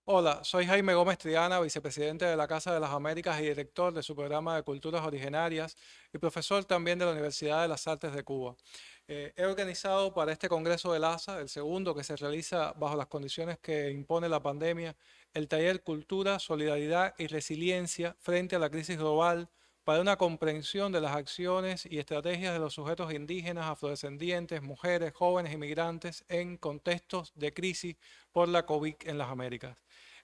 Hola, soy Jaime Gómez Triana, vicepresidente de la Casa de las Américas y director de su programa de Culturas Originarias y profesor también de la Universidad de las Artes de Cuba. He organizado para este Congreso del ASA, el segundo que se realiza bajo las condiciones que impone la pandemia, el taller Cultura, Solidaridad y Resiliencia frente a la crisis global para una comprensión de las acciones y estrategias de los sujetos indígenas, afrodescendientes, mujeres, jóvenes inmigrantes en contextos de crisis por la COVID en las Américas.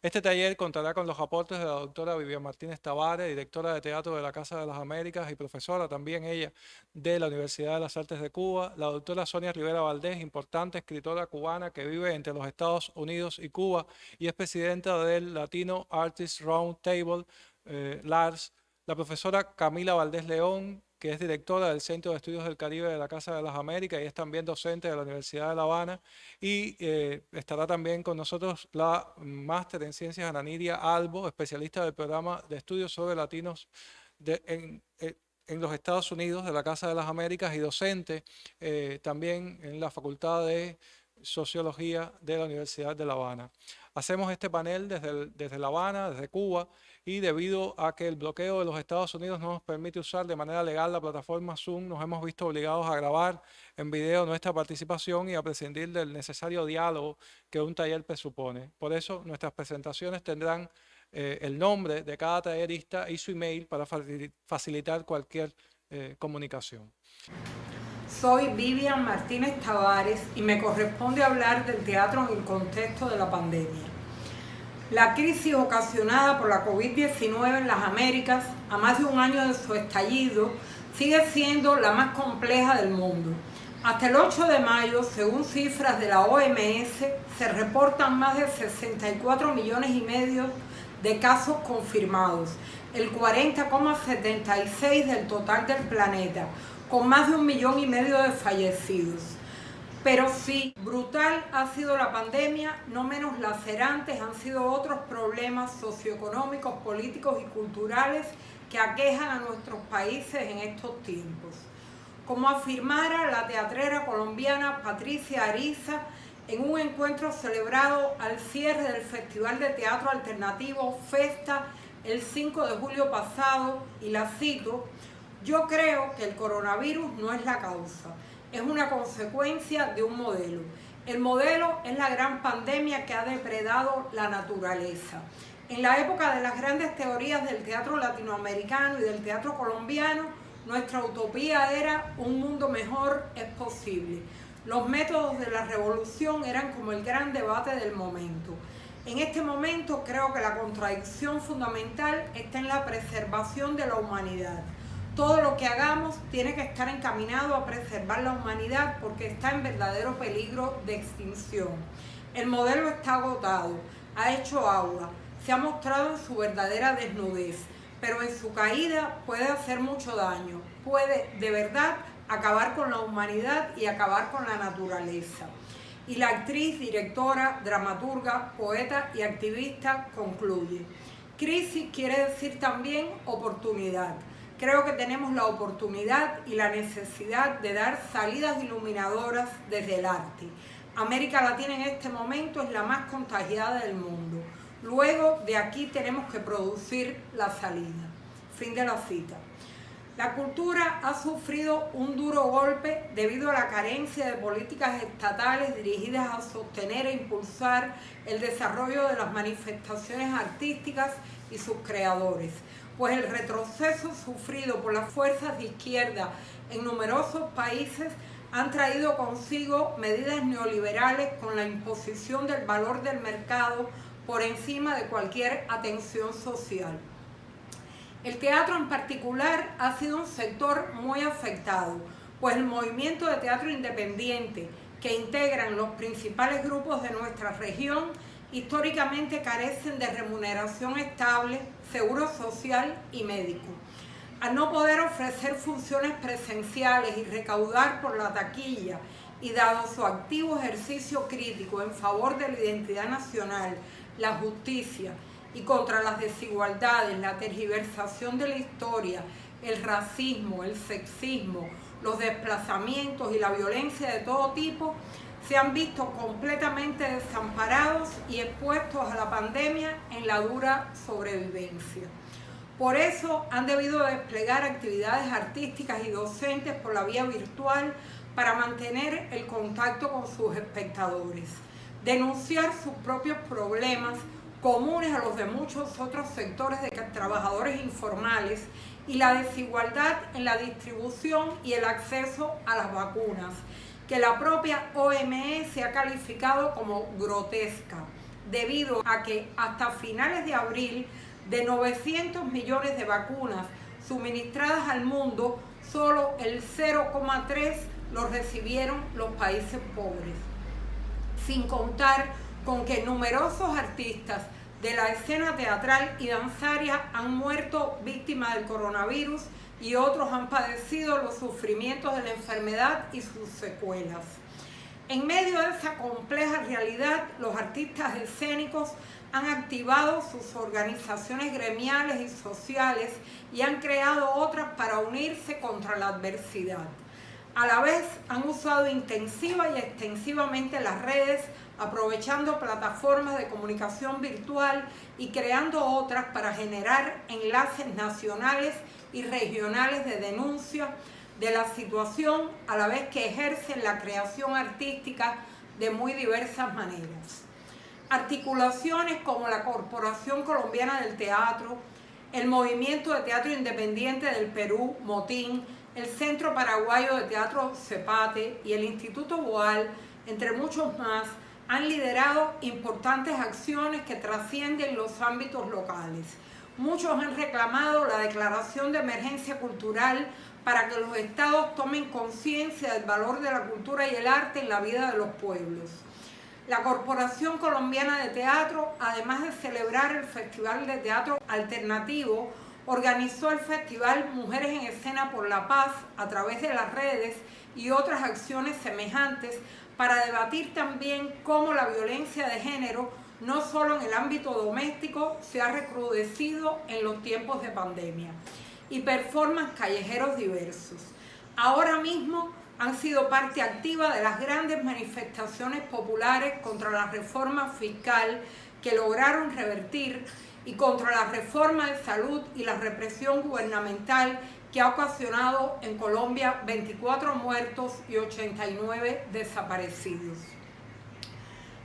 Este taller contará con los aportes de la doctora Vivian Martínez Tavares, directora de teatro de la Casa de las Américas y profesora también ella de la Universidad de las Artes de Cuba, la doctora Sonia Rivera Valdés, importante escritora cubana que vive entre los Estados Unidos y Cuba y es presidenta del Latino Artists Round Table, LARS, la profesora Camila Valdés León, que es directora del Centro de Estudios del Caribe de la Casa de las Américas y es también docente de la Universidad de La Habana. Y estará también con nosotros la máster en Ciencias Ana Nidia Albo, especialista del programa de estudios sobre latinos en los Estados Unidos de la Casa de las Américas y docente también en la Facultad de Sociología de la Universidad de La Habana. Hacemos este panel desde La Habana, desde Cuba, y debido a que el bloqueo de los Estados Unidos no nos permite usar de manera legal la plataforma Zoom, nos hemos visto obligados a grabar en video nuestra participación y a prescindir del necesario diálogo que un taller presupone. Por eso nuestras presentaciones tendrán el nombre de cada tallerista y su email para facilitar cualquier comunicación. Soy Vivian Martínez Tavares y me corresponde hablar del teatro en el contexto de la pandemia. La crisis ocasionada por la COVID-19 en las Américas, a más de un año de su estallido, sigue siendo la más compleja del mundo. Hasta el 8 de mayo, según cifras de la OMS, se reportan más de 64 millones y medio de casos confirmados, el 40,76% del total del planeta, con más de 1,5 millones de fallecidos. Pero sí, brutal ha sido la pandemia, no menos lacerantes han sido otros problemas socioeconómicos, políticos y culturales que aquejan a nuestros países en estos tiempos. Como afirmara la teatrera colombiana Patricia Ariza en un encuentro celebrado al cierre del Festival de Teatro Alternativo Festa el 5 de julio pasado, y la cito: "Yo creo que el coronavirus no es la causa, es una consecuencia de un modelo. El modelo es la gran pandemia que ha depredado la naturaleza. En la época de las grandes teorías del teatro latinoamericano y del teatro colombiano, nuestra utopía era un mundo mejor es posible. Los métodos de la revolución eran como el gran debate del momento. En este momento creo que la contradicción fundamental está en la preservación de la humanidad. Todo lo que hagamos tiene que estar encaminado a preservar la humanidad porque está en verdadero peligro de extinción. El modelo está agotado, ha hecho agua, se ha mostrado en su verdadera desnudez, pero en su caída puede hacer mucho daño, puede de verdad acabar con la humanidad y acabar con la naturaleza". Y la actriz, directora, dramaturga, poeta y activista concluye: "Crisis quiere decir también oportunidad. Creo que tenemos la oportunidad y la necesidad de dar salidas iluminadoras desde el arte. América Latina en este momento es la más contagiada del mundo. Luego de aquí tenemos que producir la salida". Fin de la cita. La cultura ha sufrido un duro golpe debido a la carencia de políticas estatales dirigidas a sostener e impulsar el desarrollo de las manifestaciones artísticas y sus creadores, pues el retroceso sufrido por las fuerzas de izquierda en numerosos países han traído consigo medidas neoliberales con la imposición del valor del mercado por encima de cualquier atención social. El teatro en particular ha sido un sector muy afectado, pues el movimiento de teatro independiente que integran los principales grupos de nuestra región históricamente carecen de remuneración estable, seguro social y médico. Al no poder ofrecer funciones presenciales y recaudar por la taquilla, y dado su activo ejercicio crítico en favor de la identidad nacional, la justicia y contra las desigualdades, la tergiversación de la historia, el racismo, el sexismo, los desplazamientos y la violencia de todo tipo, se han visto completamente desamparados y expuestos a la pandemia en la dura sobrevivencia. Por eso han debido desplegar actividades artísticas y docentes por la vía virtual para mantener el contacto con sus espectadores, denunciar sus propios problemas comunes a los de muchos otros sectores de trabajadores informales y la desigualdad en la distribución y el acceso a las vacunas, que la propia OMS ha calificado como grotesca, debido a que hasta finales de abril, de 900 millones de vacunas suministradas al mundo, solo el 0,3 los recibieron los países pobres. Sin contar con que numerosos artistas de la escena teatral y danzaria han muerto víctimas del coronavirus y otros han padecido los sufrimientos de la enfermedad y sus secuelas. En medio de esa compleja realidad, los artistas escénicos han activado sus organizaciones gremiales y sociales y han creado otras para unirse contra la adversidad. A la vez han usado intensiva y extensivamente las redes, aprovechando plataformas de comunicación virtual y creando otras para generar enlaces nacionales y regionales de denuncia de la situación, a la vez que ejercen la creación artística de muy diversas maneras. Articulaciones como la Corporación Colombiana del Teatro, el Movimiento de Teatro Independiente del Perú, MOTIN, el Centro Paraguayo de Teatro CEPATE y el Instituto Boal, entre muchos más, han liderado importantes acciones que trascienden los ámbitos locales. Muchos han reclamado la declaración de emergencia cultural para que los estados tomen conciencia del valor de la cultura y el arte en la vida de los pueblos. La Corporación Colombiana de Teatro, además de celebrar el Festival de Teatro Alternativo, organizó el Festival Mujeres en Escena por la Paz a través de las redes y otras acciones semejantes para debatir también cómo la violencia de género, no solo en el ámbito doméstico, se ha recrudecido en los tiempos de pandemia, y performances callejeros diversos. Ahora mismo han sido parte activa de las grandes manifestaciones populares contra la reforma fiscal que lograron revertir y contra la reforma de salud y la represión gubernamental que ha ocasionado en Colombia 24 muertos y 89 desaparecidos.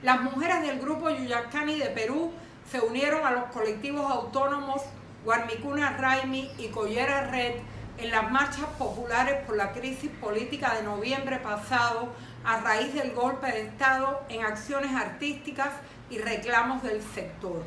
Las mujeres del grupo Yuyacani de Perú se unieron a los colectivos autónomos Guarmicuna Raimi y Collera Red en las marchas populares por la crisis política de noviembre pasado a raíz del golpe de Estado en acciones artísticas y reclamos del sector.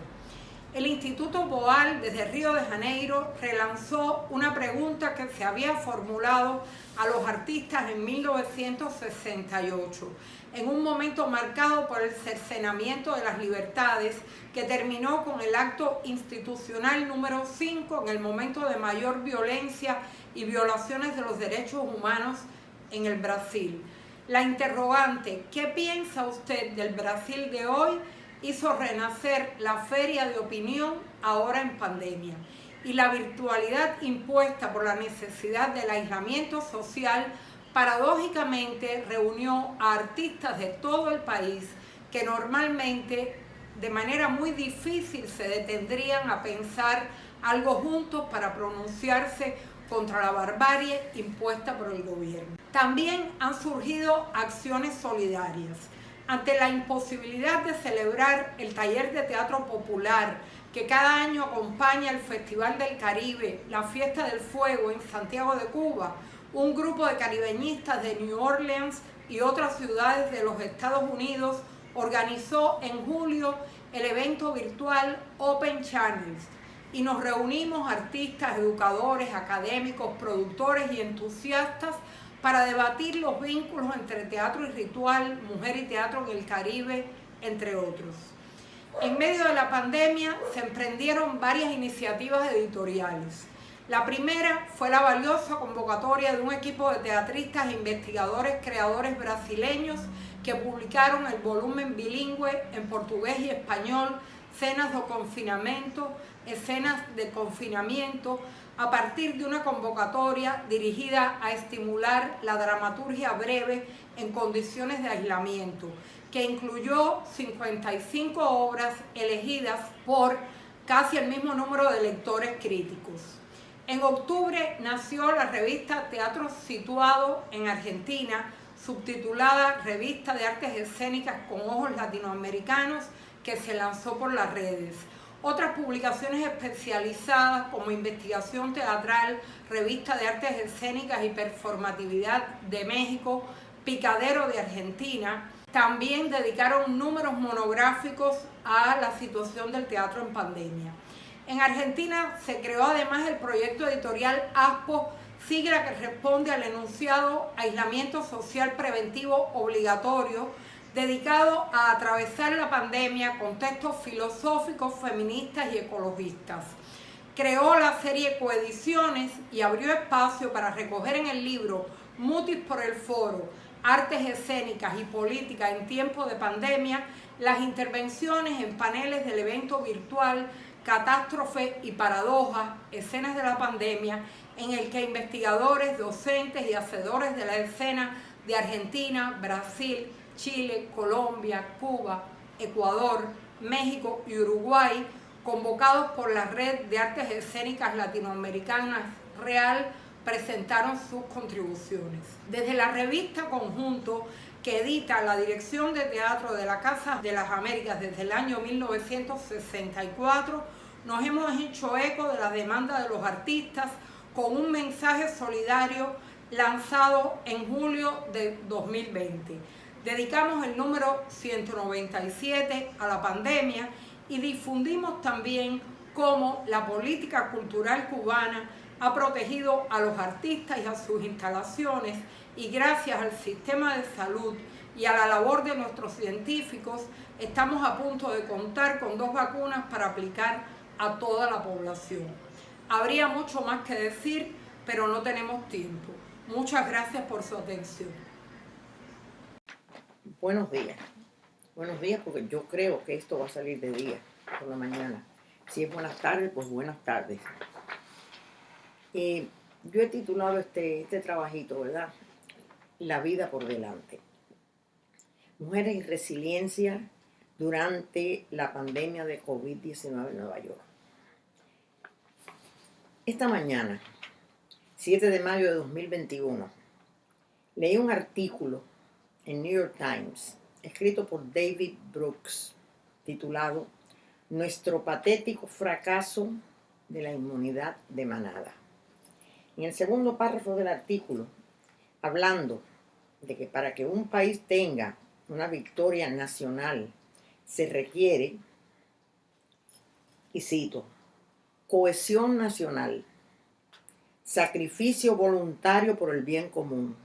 El Instituto Boal, desde Río de Janeiro, relanzó una pregunta que se había formulado a los artistas en 1968, en un momento marcado por el cercenamiento de las libertades, que terminó con el acto institucional número 5 en el momento de mayor violencia y violaciones de los derechos humanos en el Brasil. La interrogante, ¿qué piensa usted del Brasil de hoy?, hizo renacer la feria de opinión ahora en pandemia, y la virtualidad impuesta por la necesidad del aislamiento social paradójicamente reunió a artistas de todo el país que normalmente de manera muy difícil se detendrían a pensar algo juntos para pronunciarse contra la barbarie impuesta por el gobierno. También han surgido acciones solidarias. Ante la imposibilidad de celebrar el taller de teatro popular que cada año acompaña el Festival del Caribe, la Fiesta del Fuego en Santiago de Cuba, un grupo de caribeñistas de New Orleans y otras ciudades de los Estados Unidos organizó en julio el evento virtual Open Channels, y nos reunimos artistas, educadores, académicos, productores y entusiastas para debatir los vínculos entre teatro y ritual, mujer y teatro en el Caribe, entre otros. En medio de la pandemia se emprendieron varias iniciativas editoriales. La primera fue la valiosa convocatoria de un equipo de teatristas e investigadores creadores brasileños que publicaron el volumen bilingüe en portugués y español, Cenas do Confinamento, Escenas de Confinamiento, a partir de una convocatoria dirigida a estimular la dramaturgia breve en condiciones de aislamiento, que incluyó 55 obras elegidas por casi el mismo número de lectores críticos. En octubre nació la revista Teatro Situado en Argentina, subtitulada Revista de Artes Escénicas con Ojos Latinoamericanos, que se lanzó por las redes. Otras publicaciones especializadas como Investigación Teatral, Revista de Artes Escénicas y Performatividad de México, Picadero de Argentina, también dedicaron números monográficos a la situación del teatro en pandemia. En Argentina se creó además el proyecto editorial ASPO, sigla que responde al enunciado Aislamiento Social Preventivo Obligatorio, dedicado a atravesar la pandemia con textos filosóficos, feministas y ecologistas. Creó la serie Coediciones y abrió espacio para recoger en el libro Mutis por el Foro, Artes Escénicas y Política en Tiempos de Pandemia, las intervenciones en paneles del evento virtual Catástrofe y Paradoja, Escenas de la Pandemia, en el que investigadores, docentes y hacedores de la escena de Argentina, Brasil, Chile, Colombia, Cuba, Ecuador, México y Uruguay, convocados por la Red de Artes Escénicas Latinoamericanas REAL, presentaron sus contribuciones. Desde la revista Conjunto, que edita la Dirección de Teatro de la Casa de las Américas desde el año 1964, nos hemos hecho eco de la demanda de los artistas con un mensaje solidario lanzado en julio de 2020. Dedicamos el número 197 a la pandemia y difundimos también cómo la política cultural cubana ha protegido a los artistas y a sus instalaciones, y gracias al sistema de salud y a la labor de nuestros científicos estamos a punto de contar con 2 vacunas para aplicar a toda la población. Habría mucho más que decir, pero no tenemos tiempo. Muchas gracias por su atención. Buenos días. Buenos días, porque yo creo que esto va a salir de día, por la mañana. Si es buenas tardes, pues buenas tardes. Yo he titulado este trabajito, ¿verdad? La vida por delante. Mujeres y resiliencia durante la pandemia de COVID-19 en Nueva York. Esta mañana, 7 de mayo de 2021, leí un artículo en New York Times, escrito por David Brooks, titulado Nuestro patético fracaso de la inmunidad de manada. En el segundo párrafo del artículo, hablando de que para que un país tenga una victoria nacional se requiere, y cito, cohesión nacional, sacrificio voluntario por el bien común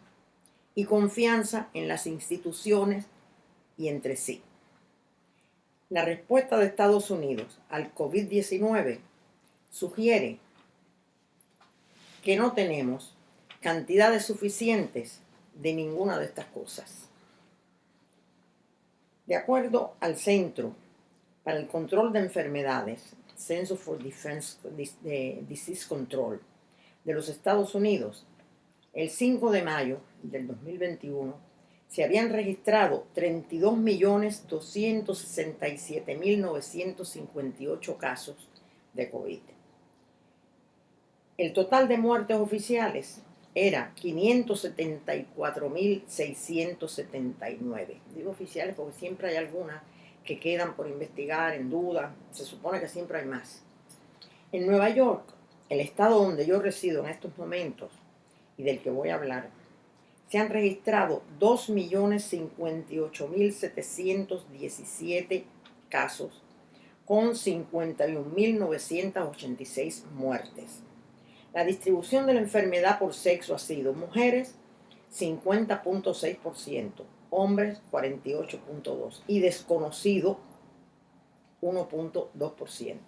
y confianza en las instituciones y entre sí. La respuesta de Estados Unidos al COVID-19 sugiere que no tenemos cantidades suficientes de ninguna de estas cosas. De acuerdo al Centro para el Control de Enfermedades, Center for Disease Control de los Estados Unidos, el 5 de mayo del 2021 se habían registrado 32.267.958 casos de COVID. El total de muertes oficiales era 574.679. Digo oficiales porque siempre hay algunas que quedan por investigar, en duda. Se supone que siempre hay más. En Nueva York, el estado donde yo resido en estos momentos y del que voy a hablar, se han registrado 2.058.717 casos con 51.986 muertes. La distribución de la enfermedad por sexo ha sido mujeres 50.6%, hombres 48.2% y desconocido 1.2%.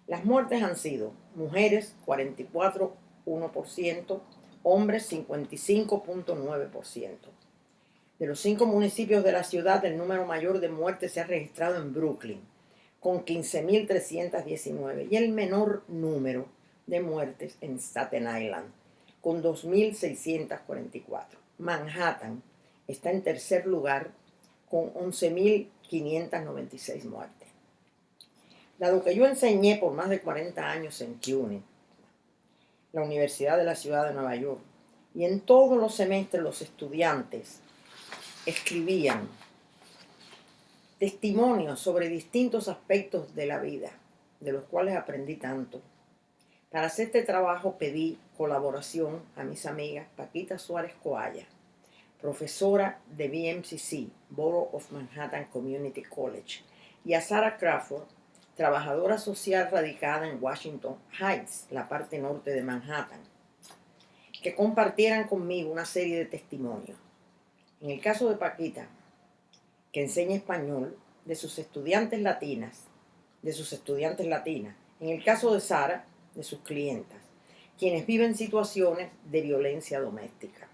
Las muertes han sido mujeres 44.1%, hombres 55.9%. De los 5 municipios de la ciudad, el número mayor de muertes se ha registrado en Brooklyn, con 15.319, y el menor número de muertes en Staten Island, con 2.644. Manhattan está en tercer lugar con 11.596 muertes. Dado que yo enseñé por más de 40 años en CUNY, la Universidad de la Ciudad de Nueva York, y en todos los semestres los estudiantes escribían testimonios sobre distintos aspectos de la vida, de los cuales aprendí tanto. Para hacer este trabajo pedí colaboración a mis amigas Paquita Suárez Coalla, profesora de BMCC, Borough of Manhattan Community College, y a Sarah Crawford, trabajadora social radicada en Washington Heights, la parte norte de Manhattan, que compartieran conmigo una serie de testimonios. En el caso de Paquita, que enseña español, de sus estudiantes latinas. En el caso de Sara, de sus clientas, quienes viven situaciones de violencia doméstica.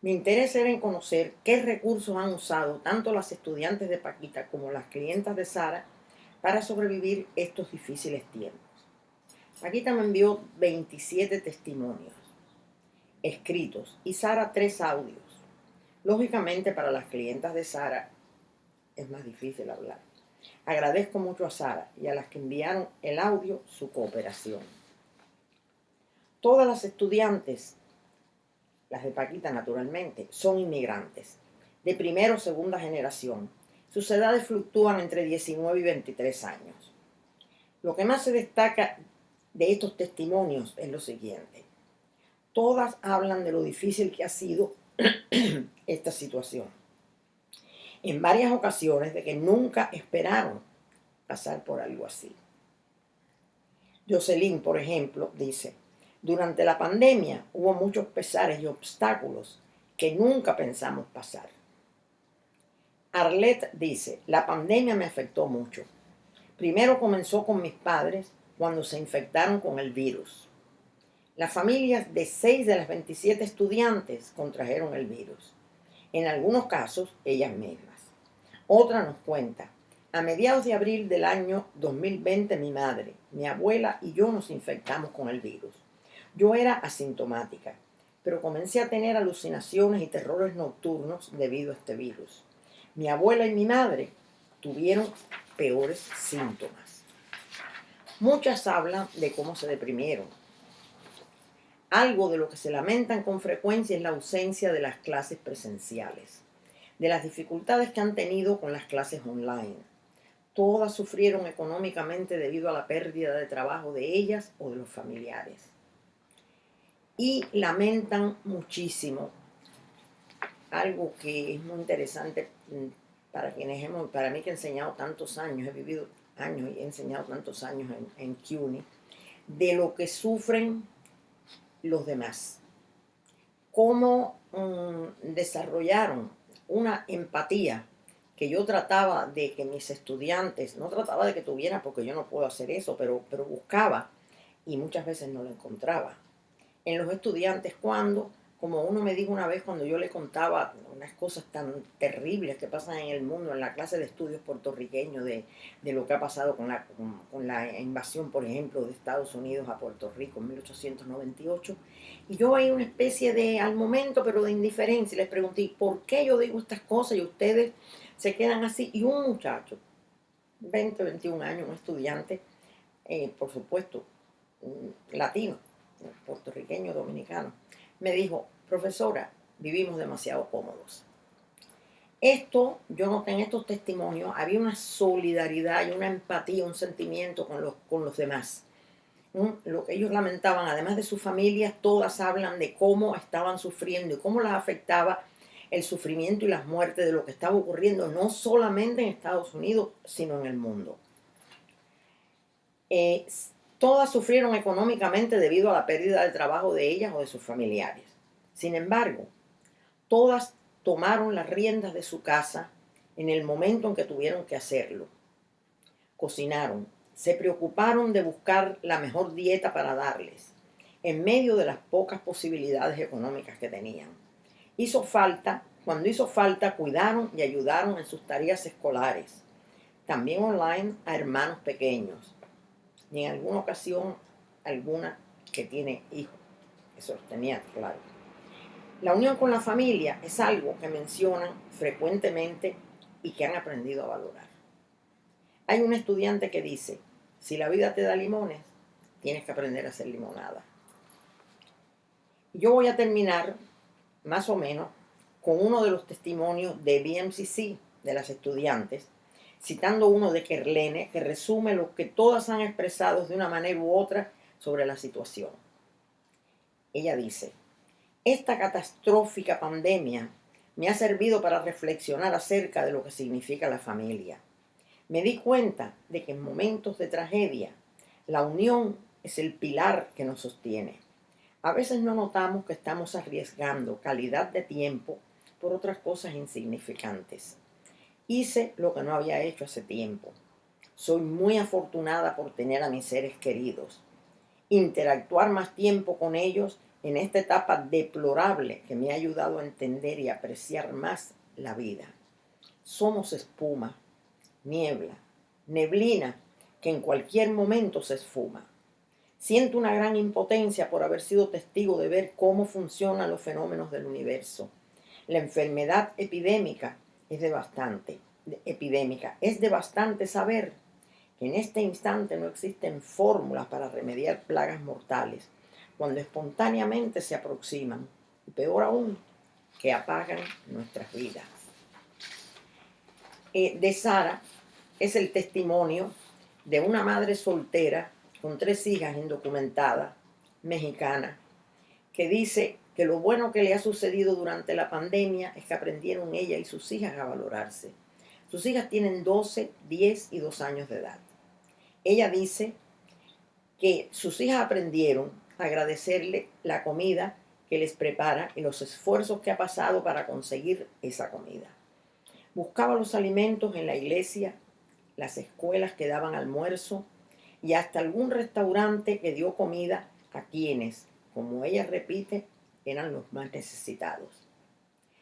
Mi interés era en conocer qué recursos han usado tanto las estudiantes de Paquita como las clientas de Sara para sobrevivir estos difíciles tiempos. Paquita me envió 27 testimonios escritos y Sara 3 audios. Lógicamente, para las clientas de Sara es más difícil hablar. Agradezco mucho a Sara y a las que enviaron el audio su cooperación. Todas las estudiantes, las de Paquita naturalmente, son inmigrantes, de primera o segunda generación. Sus edades fluctúan entre 19 y 23 años. Lo que más se destaca de estos testimonios es lo siguiente. Todas hablan de lo difícil que ha sido esta situación. En varias ocasiones de que nunca esperaron pasar por algo así. Jocelyn, por ejemplo, dice, durante la pandemia hubo muchos pesares y obstáculos que nunca pensamos pasar. Arlette dice, la pandemia me afectó mucho. Primero comenzó con mis padres cuando se infectaron con el virus. Las familias de 6 de las 27 estudiantes contrajeron el virus. En algunos casos, ellas mismas. Otra nos cuenta, a mediados de abril del año 2020 mi madre, mi abuela y yo nos infectamos con el virus. Yo era asintomática, pero comencé a tener alucinaciones y terrores nocturnos debido a este virus. Mi abuela y mi madre tuvieron peores síntomas. Muchas hablan de cómo se deprimieron. Algo de lo que se lamentan con frecuencia es la ausencia de las clases presenciales, de las dificultades que han tenido con las clases online. Todas sufrieron económicamente debido a la pérdida de trabajo de ellas o de los familiares. Y lamentan muchísimo algo que es muy interesante para mí que he enseñado tantos años, he vivido años y he enseñado tantos años en CUNY, de lo que sufren los demás. Cómo desarrollaron una empatía que yo trataba de que mis estudiantes, no trataba de que tuvieran, porque yo no puedo hacer eso, pero buscaba y muchas veces no lo encontraba. En los estudiantes como uno me dijo una vez cuando yo le contaba unas cosas tan terribles que pasan en el mundo, en la clase de estudios puertorriqueños, de lo que ha pasado con la invasión, por ejemplo, de Estados Unidos a Puerto Rico en 1898, y yo veía una especie de, al momento, pero de indiferencia, y les pregunté, ¿por qué yo digo estas cosas y ustedes se quedan así? Y un muchacho, 20, 21 años, un estudiante, por supuesto, latino, puertorriqueño, dominicano, me dijo, profesora, vivimos demasiado cómodos. Yo noté en estos testimonios, había una solidaridad y una empatía, un sentimiento con los demás. Lo que ellos lamentaban, además de sus familias, todas hablan de cómo estaban sufriendo y cómo las afectaba el sufrimiento y las muertes de lo que estaba ocurriendo, no solamente en Estados Unidos, sino en el mundo. Todas sufrieron económicamente debido a la pérdida del trabajo de ellas o de sus familiares. Sin embargo, todas tomaron las riendas de su casa en el momento en que tuvieron que hacerlo. Cocinaron, se preocuparon de buscar la mejor dieta para darles, en medio de las pocas posibilidades económicas que tenían. Cuando hizo falta, cuidaron y ayudaron en sus tareas escolares, también online a hermanos pequeños. Y en alguna ocasión alguna que tiene hijos. Eso los tenía claro. La unión con la familia es algo que mencionan frecuentemente y que han aprendido a valorar. Hay un estudiante que dice, si la vida te da limones, tienes que aprender a hacer limonada. Yo voy a terminar, más o menos, con uno de los testimonios de BMCC, de las estudiantes, citando uno de Kerlene, que resume lo que todas han expresado de una manera u otra sobre la situación. Ella dice, esta catastrófica pandemia me ha servido para reflexionar acerca de lo que significa la familia. Me di cuenta de que en momentos de tragedia, la unión es el pilar que nos sostiene. A veces no notamos que estamos arriesgando calidad de tiempo por otras cosas insignificantes. Hice lo que no había hecho hace tiempo. Soy muy afortunada por tener a mis seres queridos. Interactuar más tiempo con ellos en esta etapa deplorable que me ha ayudado a entender y apreciar más la vida. Somos espuma, niebla, neblina que en cualquier momento se esfuma. Siento una gran impotencia por haber sido testigo de ver cómo funcionan los fenómenos del universo. La enfermedad epidémica es devastante. Es devastante saber que en este instante no existen fórmulas para remediar plagas mortales, cuando espontáneamente se aproximan, y peor aún, que apagan nuestras vidas. De Sara es el testimonio de una madre soltera con 3 hijas indocumentadas, mexicana, que dice que lo bueno que le ha sucedido durante la pandemia es que aprendieron ella y sus hijas a valorarse. Sus hijas tienen 12, 10 y 2 años de edad. Ella dice que sus hijas aprendieron a agradecerle la comida que les prepara y los esfuerzos que ha pasado para conseguir esa comida. Buscaba los alimentos en la iglesia, las escuelas que daban almuerzo y hasta algún restaurante que dio comida a quienes, como ella repite, eran los más necesitados.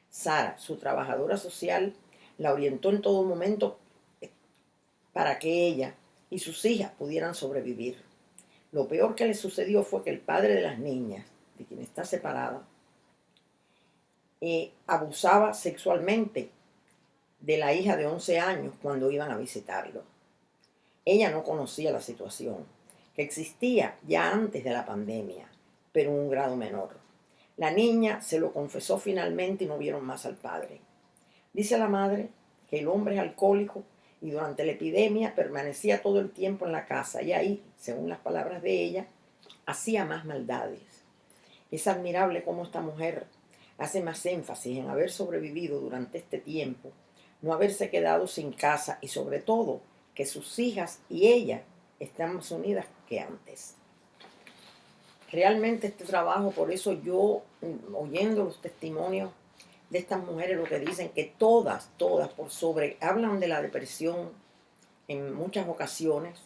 Sara, su trabajadora social, la orientó en todo momento para que ella y sus hijas pudieran sobrevivir. Lo peor que le sucedió fue que el padre de las niñas, de quien está separada, abusaba sexualmente de la hija de 11 años cuando iban a visitarlo. Ella no conocía la situación, que existía ya antes de la pandemia, pero en un grado menor. La niña se lo confesó finalmente y no vieron más al padre. Dice la madre que el hombre es alcohólico y durante la epidemia permanecía todo el tiempo en la casa y ahí, según las palabras de ella, hacía más maldades. Es admirable cómo esta mujer hace más énfasis en haber sobrevivido durante este tiempo, no haberse quedado sin casa y sobre todo que sus hijas y ella están más unidas que antes. Realmente este trabajo, por eso yo, oyendo los testimonios de estas mujeres, lo que dicen que todas, hablan de la depresión en muchas ocasiones,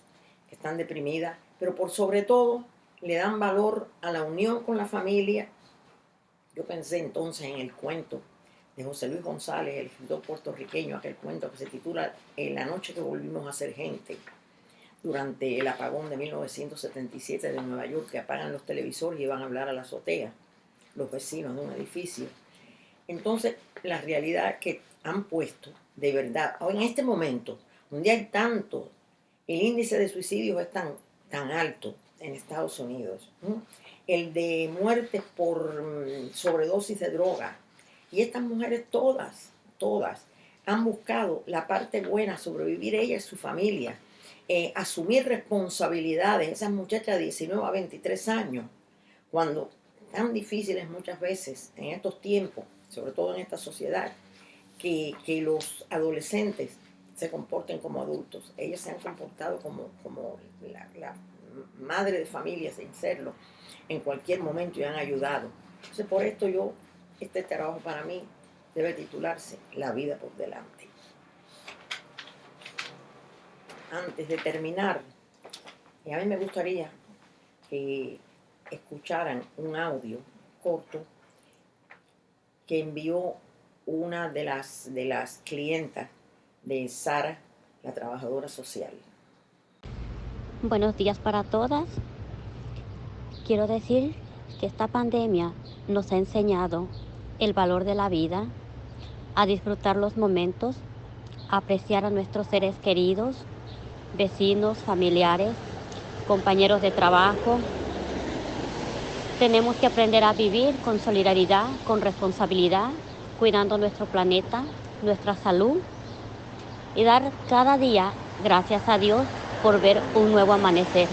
que están deprimidas, pero por sobre todo le dan valor a la unión con la familia. Yo pensé entonces en el cuento de José Luis González, el escritor puertorriqueño, aquel cuento que se titula La noche que volvimos a ser gente, durante el apagón de 1977 de Nueva York, que apagan los televisores y van a hablar a la azotea, los vecinos de un edificio. Entonces, la realidad que han puesto, de verdad, en este momento, donde hay tanto, el índice de suicidios es tan alto en Estados Unidos, ¿no? El de muertes por sobredosis de droga. Y estas mujeres todas han buscado la parte buena, sobrevivir ella y su familia, asumir responsabilidades. Esas muchachas de 19 a 23 años, cuando tan difíciles muchas veces en estos tiempos, sobre todo en esta sociedad, que los adolescentes se comporten como adultos. Ellas se han comportado como la madre de familia sin serlo en cualquier momento y han ayudado. Entonces por esto este trabajo para mí debe titularse La vida por delante. Antes de terminar, a mí me gustaría que escucharan un audio corto que envió una de las clientas de Sara, la trabajadora social. Buenos días para todas. Quiero decir que esta pandemia nos ha enseñado el valor de la vida, a disfrutar los momentos, a apreciar a nuestros seres queridos, vecinos, familiares, compañeros de trabajo. Tenemos que aprender a vivir con solidaridad, con responsabilidad, cuidando nuestro planeta, nuestra salud y dar cada día gracias a Dios por ver un nuevo amanecer.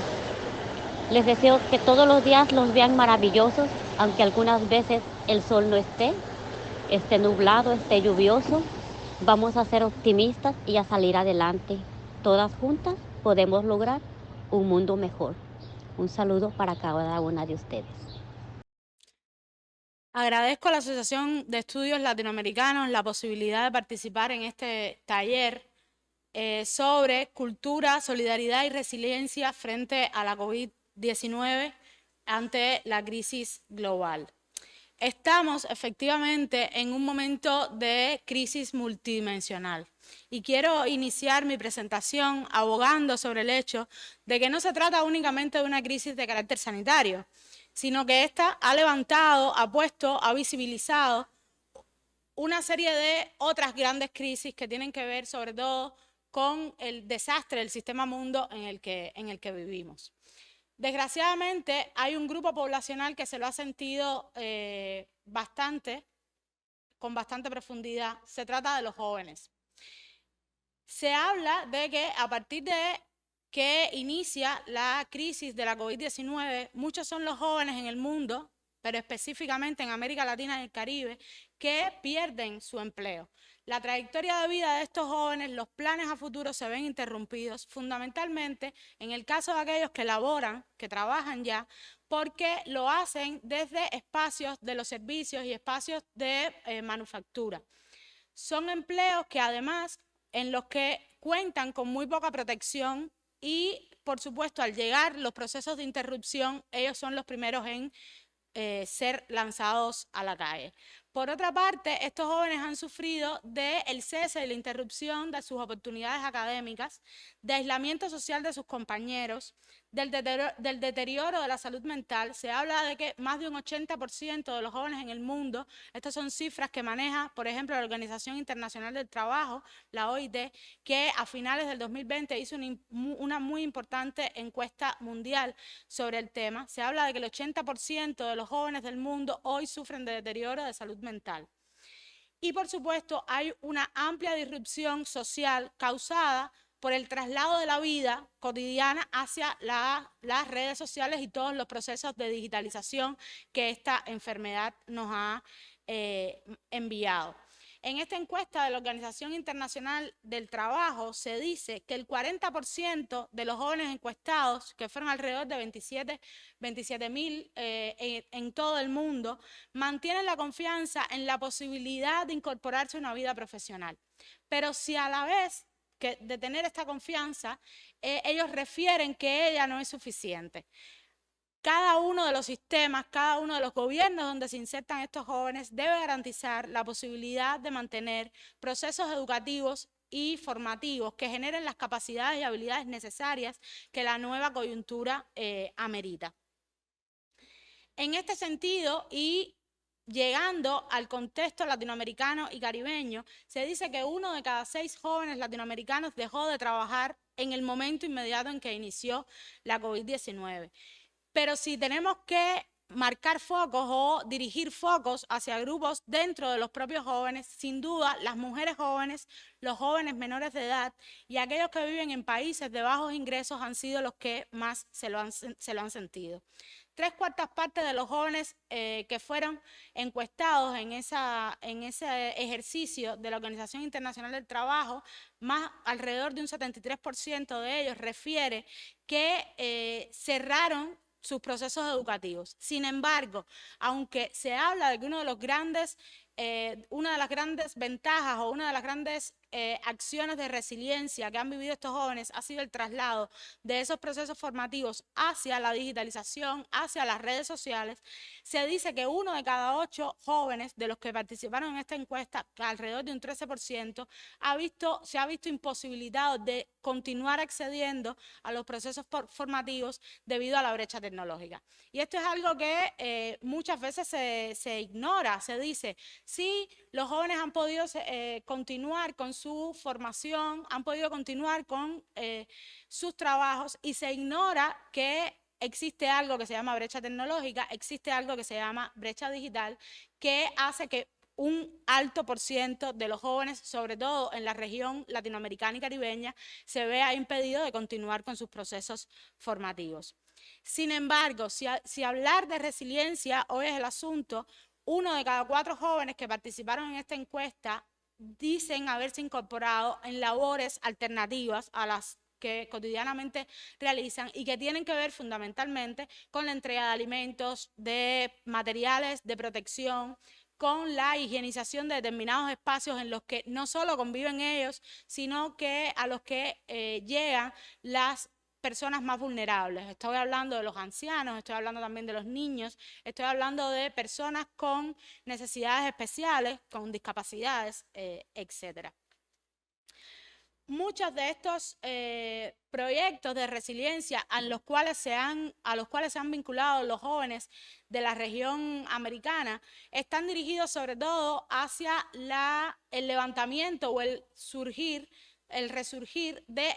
Les deseo que todos los días los vean maravillosos, aunque algunas veces el sol no esté nublado, esté lluvioso. Vamos a ser optimistas y a salir adelante. Todas juntas podemos lograr un mundo mejor. Un saludo para cada una de ustedes. Agradezco a la Asociación de Estudios Latinoamericanos la posibilidad de participar en este taller sobre cultura, solidaridad y resiliencia frente a la COVID-19 ante la crisis global. Estamos efectivamente en un momento de crisis multidimensional y quiero iniciar mi presentación abogando sobre el hecho de que no se trata únicamente de una crisis de carácter sanitario, sino que esta ha levantado, ha puesto, ha visibilizado una serie de otras grandes crisis que tienen que ver sobre todo con el desastre del sistema mundo en el que vivimos. Desgraciadamente hay un grupo poblacional que se lo ha sentido con bastante profundidad. Se trata de los jóvenes. Se habla de que a partir de que inicia la crisis de la COVID-19, muchos son los jóvenes en el mundo, pero específicamente en América Latina y el Caribe, que pierden su empleo. La trayectoria de vida de estos jóvenes, los planes a futuro se ven interrumpidos, fundamentalmente en el caso de aquellos que laboran, que trabajan ya, porque lo hacen desde espacios de los servicios y espacios de manufactura. Son empleos que además en los que cuentan con muy poca protección y, por supuesto, al llegar los procesos de interrupción, ellos son los primeros en ser lanzados a la calle. Por otra parte, estos jóvenes han sufrido del cese y la interrupción de sus oportunidades académicas, de aislamiento social de sus compañeros, del deterioro de la salud mental. Se habla de que más de un 80% de los jóvenes en el mundo, estas son cifras que maneja, por ejemplo, la Organización Internacional del Trabajo, la OIT, que a finales del 2020 hizo una muy importante encuesta mundial sobre el tema. Se habla de que el 80% de los jóvenes del mundo hoy sufren de deterioro de salud mental. Y por supuesto hay una amplia disrupción social causada por el traslado de la vida cotidiana hacia las redes sociales y todos los procesos de digitalización que esta enfermedad nos ha enviado. En esta encuesta de la Organización Internacional del Trabajo se dice que el 40% de los jóvenes encuestados, que fueron alrededor de 27.000 en todo el mundo, mantienen la confianza en la posibilidad de incorporarse a una vida profesional. Pero si a la vez de tener esta confianza, ellos refieren que ella no es suficiente. Cada uno de los sistemas, cada uno de los gobiernos donde se insertan estos jóvenes debe garantizar la posibilidad de mantener procesos educativos y formativos que generen las capacidades y habilidades necesarias que la nueva coyuntura amerita. En este sentido, y llegando al contexto latinoamericano y caribeño, se dice que 1 de cada 6 jóvenes latinoamericanos dejó de trabajar en el momento inmediato en que inició la COVID-19. Pero si tenemos que marcar focos o dirigir focos hacia grupos dentro de los propios jóvenes, sin duda las mujeres jóvenes, los jóvenes menores de edad y aquellos que viven en países de bajos ingresos han sido los que más se lo han sentido. 3/4 partes de los jóvenes que fueron encuestados en ese ejercicio de la Organización Internacional del Trabajo, más alrededor de un 73% de ellos refiere que cerraron sus procesos educativos. Sin embargo, aunque se habla de que una de las grandes ventajas o una de las grandes acciones de resiliencia que han vivido estos jóvenes ha sido el traslado de esos procesos formativos hacia la digitalización, hacia las redes sociales. Se dice que 1 de cada 8 jóvenes de los que participaron en esta encuesta, alrededor de un 13%, se ha visto imposibilitado de continuar accediendo a los procesos formativos debido a la brecha tecnológica. Y esto es algo que muchas veces se ignora. Se dice, sí, los jóvenes han podido continuar con su formación, han podido continuar con sus trabajos, y se ignora que existe algo que se llama brecha tecnológica, existe algo que se llama brecha digital, que hace que un alto por ciento de los jóvenes, sobre todo en la región latinoamericana y caribeña, se vea impedido de continuar con sus procesos formativos. Sin embargo, si hablar de resiliencia hoy es el asunto, 1 de cada 4 jóvenes que participaron en esta encuesta dicen haberse incorporado en labores alternativas a las que cotidianamente realizan y que tienen que ver fundamentalmente con la entrega de alimentos, de materiales de protección, con la higienización de determinados espacios en los que no solo conviven ellos, sino que a los que llegan las personas más vulnerables. Estoy hablando de los ancianos, estoy hablando también de los niños, estoy hablando de personas con necesidades especiales, con discapacidades, etcétera. Muchos de estos proyectos de resiliencia a los cuales se han vinculado los jóvenes de la región americana están dirigidos sobre todo hacia el levantamiento o el resurgir de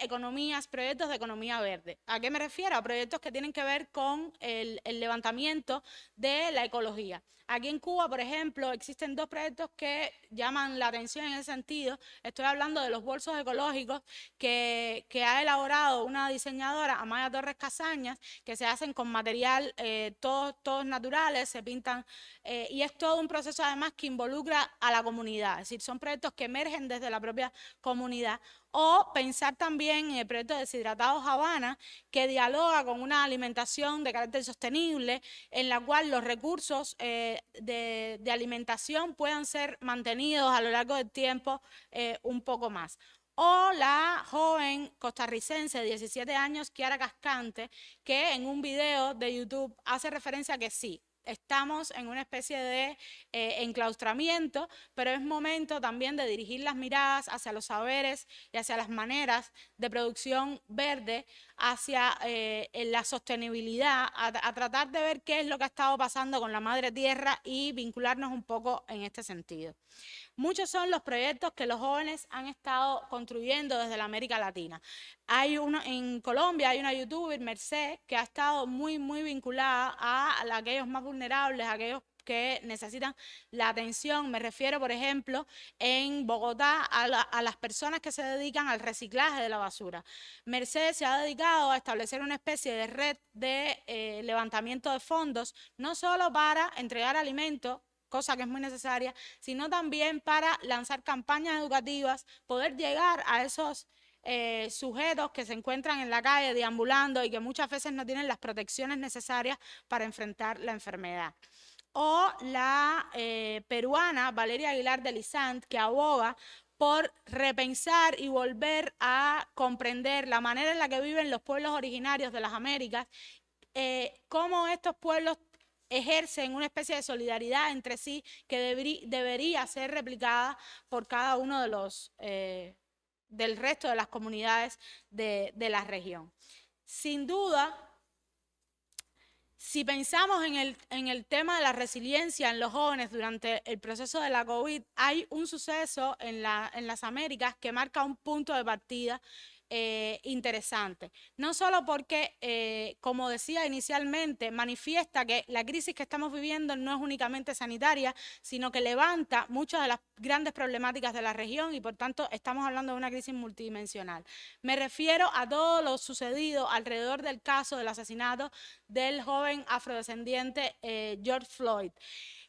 proyectos de economía verde. ¿A qué me refiero? A proyectos que tienen que ver con el levantamiento de la ecología. Aquí en Cuba, por ejemplo, existen 2 proyectos que llaman la atención en ese sentido. Estoy hablando de los bolsos ecológicos que ha elaborado una diseñadora, Amaya Torres Casañas, que se hacen con material todos naturales, se pintan, y es todo un proceso además que involucra a la comunidad. Es decir, son proyectos que emergen desde la propia comunidad. O pensar también en el proyecto Deshidratados Habana, que dialoga con una alimentación de carácter sostenible, en la cual los recursos de alimentación puedan ser mantenidos a lo largo del tiempo un poco más. O la joven costarricense de 17 años, Kiara Cascante, que en un video de YouTube hace referencia a que sí, estamos en una especie de enclaustramiento, pero es momento también de dirigir las miradas hacia los saberes y hacia las maneras de producción verde, hacia la sostenibilidad, a tratar de ver qué es lo que ha estado pasando con la madre tierra y vincularnos un poco en este sentido. Muchos son los proyectos que los jóvenes han estado construyendo desde la América Latina. En Colombia hay una youtuber, Merced, que ha estado muy vinculada a aquellos más vulnerables, a aquellos que necesitan la atención. Me refiero, por ejemplo, en Bogotá a las personas que se dedican al reciclaje de la basura. Merced se ha dedicado a establecer una especie de red de levantamiento de fondos, no solo para entregar alimentos, cosa que es muy necesaria, sino también para lanzar campañas educativas, poder llegar a esos sujetos que se encuentran en la calle deambulando y que muchas veces no tienen las protecciones necesarias para enfrentar la enfermedad. O la peruana Valeria Aguilar de Lizant, que aboga por repensar y volver a comprender la manera en la que viven los pueblos originarios de las Américas, cómo estos pueblos ejercen una especie de solidaridad entre sí que debería ser replicada por cada uno de los del resto de las comunidades de la región. Sin duda, si pensamos en el tema de la resiliencia en los jóvenes durante el proceso de la COVID, hay un suceso en las Américas que marca un punto de partida interesante. No solo porque, como decía inicialmente, manifiesta que la crisis que estamos viviendo no es únicamente sanitaria, sino que levanta muchas de las grandes problemáticas de la región y por tanto estamos hablando de una crisis multidimensional. Me refiero a todo lo sucedido alrededor del caso del asesinato del joven afrodescendiente George Floyd.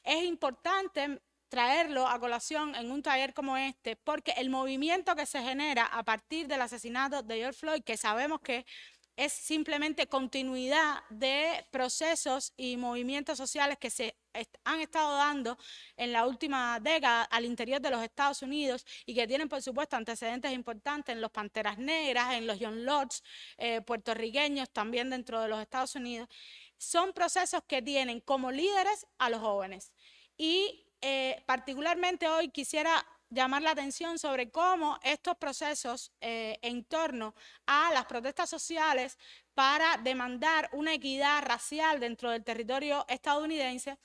Es importante traerlo a colación en un taller como este, porque el movimiento que se genera a partir del asesinato de George Floyd, que sabemos que es simplemente continuidad de procesos y movimientos sociales que se han estado dando en la última década al interior de los Estados Unidos y que tienen, por supuesto, antecedentes importantes en los Panteras Negras, en los John Lodge puertorriqueños, también dentro de los Estados Unidos. Son procesos que tienen como líderes a los jóvenes. Y particularmente hoy quisiera llamar la atención sobre cómo estos procesos en torno a las protestas sociales para demandar una equidad racial dentro del territorio estadounidense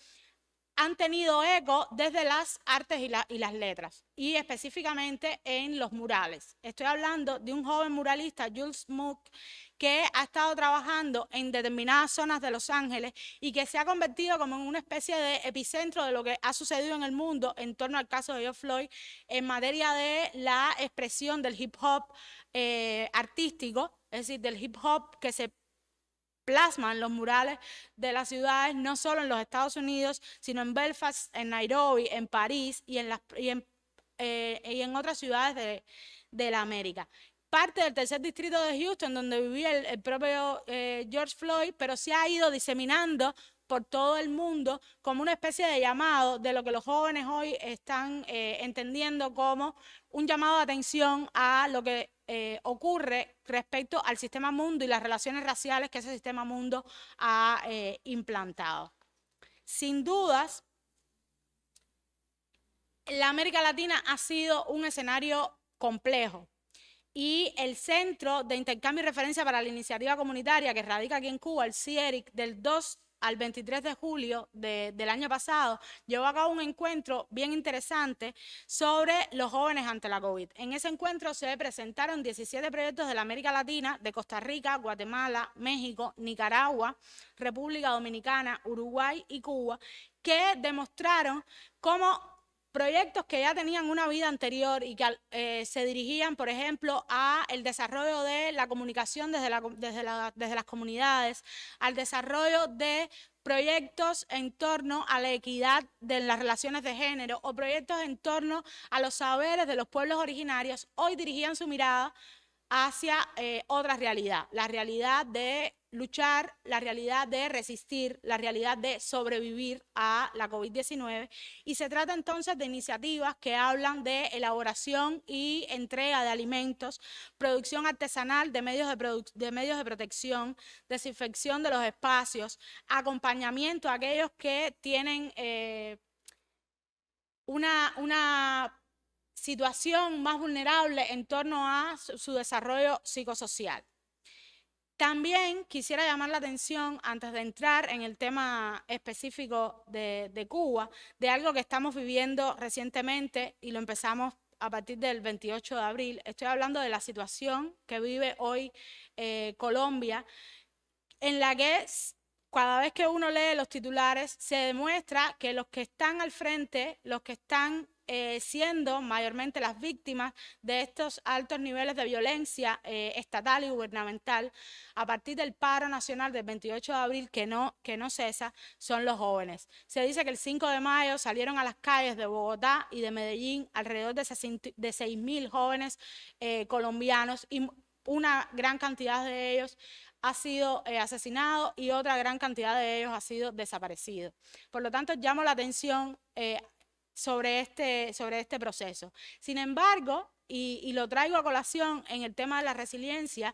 han tenido eco desde las artes y las letras, y específicamente en los murales. Estoy hablando de un joven muralista, Jules Mook, que ha estado trabajando en determinadas zonas de Los Ángeles y que se ha convertido como en una especie de epicentro de lo que ha sucedido en el mundo en torno al caso de George Floyd en materia de la expresión del hip hop artístico, es decir, del hip hop que se plasma en los murales de las ciudades, no solo en los Estados Unidos, sino en Belfast, en Nairobi, en París y en otras ciudades de la América. Parte del tercer distrito de Houston, donde vivía el propio George Floyd, pero se ha ido diseminando por todo el mundo como una especie de llamado de lo que los jóvenes hoy están entendiendo como un llamado de atención a lo que ocurre respecto al sistema mundo y las relaciones raciales que ese sistema mundo ha implantado. Sin dudas, la América Latina ha sido un escenario complejo. Y el Centro de Intercambio y Referencia para la Iniciativa Comunitaria, que radica aquí en Cuba, el CIERIC, del 2 al 23 de julio del año pasado, llevó a cabo un encuentro bien interesante sobre los jóvenes ante la COVID. En ese encuentro se presentaron 17 proyectos de la América Latina, de Costa Rica, Guatemala, México, Nicaragua, República Dominicana, Uruguay y Cuba, que demostraron cómo proyectos que ya tenían una vida anterior y que se dirigían, por ejemplo, a el desarrollo de la comunicación desde las comunidades, al desarrollo de proyectos en torno a la equidad de las relaciones de género o proyectos en torno a los saberes de los pueblos originarios, hoy dirigían su mirada hacia otra realidad, la realidad de luchar, la realidad de resistir, la realidad de sobrevivir a la COVID-19. Y se trata entonces de iniciativas que hablan de elaboración y entrega de alimentos, producción artesanal de medios de protección, desinfección de los espacios, acompañamiento a aquellos que tienen una situación más vulnerable en torno a su desarrollo psicosocial. También quisiera llamar la atención, antes de entrar en el tema específico de Cuba, de algo que estamos viviendo recientemente y lo empezamos a partir del 28 de abril. Estoy hablando de la situación que vive hoy Colombia, en la que cada vez que uno lee los titulares se demuestra que los que están al frente, los que están siendo mayormente las víctimas de estos altos niveles de violencia estatal y gubernamental, a partir del paro nacional del 28 de abril que no cesa, son los jóvenes. Se dice que el 5 de mayo salieron a las calles de Bogotá y de Medellín alrededor de 6.000 jóvenes colombianos, y una gran cantidad de ellos ha sido asesinado y otra gran cantidad de ellos ha sido desaparecido. Por lo tanto, llamo la atención sobre este proceso. Sin embargo, y lo traigo a colación en el tema de la resiliencia,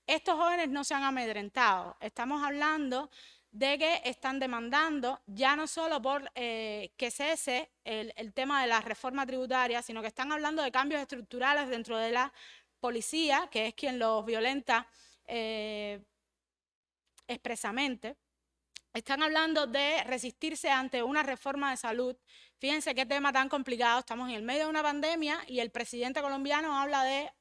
estos jóvenes no se han amedrentado. Estamos hablando de que están demandando ya no solo por que cese el tema de la reforma tributaria, sino que están hablando de cambios estructurales dentro de la policía, que es quien los violenta expresamente. Están hablando de resistirse ante una reforma de salud. Fíjense qué tema tan complicado. Estamos en el medio de una pandemia y el presidente colombiano habla de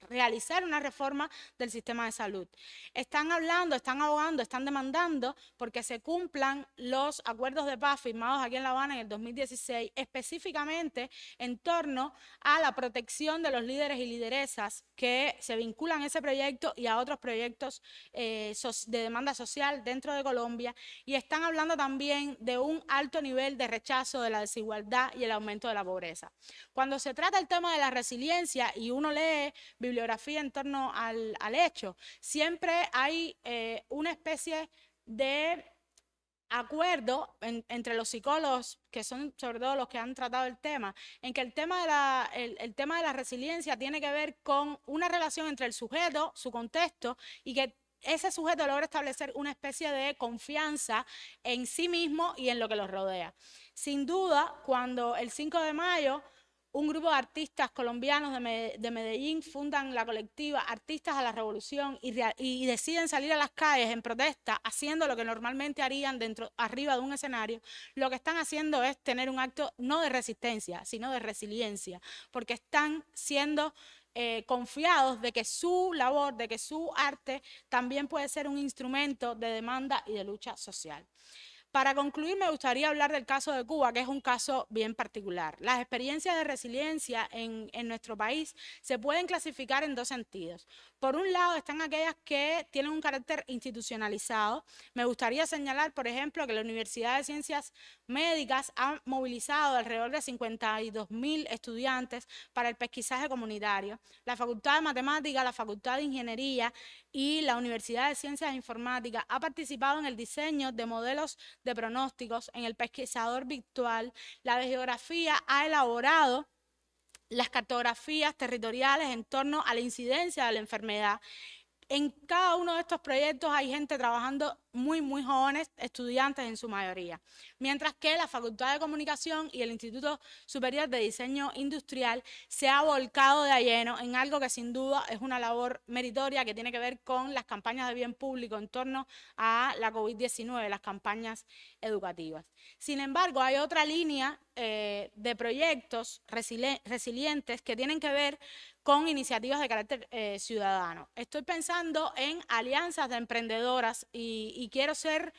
realizar una reforma del sistema de salud. Están hablando, están abogando, están demandando porque se cumplan los acuerdos de paz firmados aquí en La Habana en el 2016, específicamente en torno a la protección de los líderes y lideresas que se vinculan a ese proyecto y a otros proyectos de demanda social dentro de Colombia, y están hablando también de un alto nivel de rechazo de la desigualdad y el aumento de la pobreza. Cuando se trata el tema de la resiliencia y uno lee bibliografía en torno al hecho. Siempre hay una especie de acuerdo entre los psicólogos, que son sobre todo los que han tratado el tema, en que el tema de la resiliencia tiene que ver con una relación entre el sujeto, su contexto, y que ese sujeto logra establecer una especie de confianza en sí mismo y en lo que los rodea. Sin duda, cuando el 5 de mayo un grupo de artistas colombianos de Medellín fundan la colectiva Artistas a la Revolución y deciden salir a las calles en protesta, haciendo lo que normalmente harían arriba de un escenario, lo que están haciendo es tener un acto no de resistencia, sino de resiliencia, porque están siendo confiados de que su labor, de que su arte también puede ser un instrumento de demanda y de lucha social. Para concluir, me gustaría hablar del caso de Cuba, que es un caso bien particular. Las experiencias de resiliencia en nuestro país se pueden clasificar en dos sentidos. Por un lado están aquellas que tienen un carácter institucionalizado. Me gustaría señalar, por ejemplo, que la Universidad de Ciencias Médicas ha movilizado alrededor de 52.000 estudiantes para el pesquisaje comunitario. La Facultad de Matemáticas, la Facultad de Ingeniería y la Universidad de Ciencias Informáticas ha participado en el diseño de modelos de pronósticos, en el pesquisador virtual. La de geografía ha elaborado las cartografías territoriales en torno a la incidencia de la enfermedad. En cada uno de estos proyectos hay gente trabajando muy jóvenes, estudiantes en su mayoría. Mientras que la Facultad de Comunicación y el Instituto Superior de Diseño Industrial se ha volcado de lleno en algo que sin duda es una labor meritoria que tiene que ver con las campañas de bien público en torno a la COVID-19, las campañas educativas. Sin embargo, hay otra línea de proyectos resilientes que tienen que ver con iniciativas de carácter ciudadano. Estoy pensando en alianzas de emprendedoras y quiero ser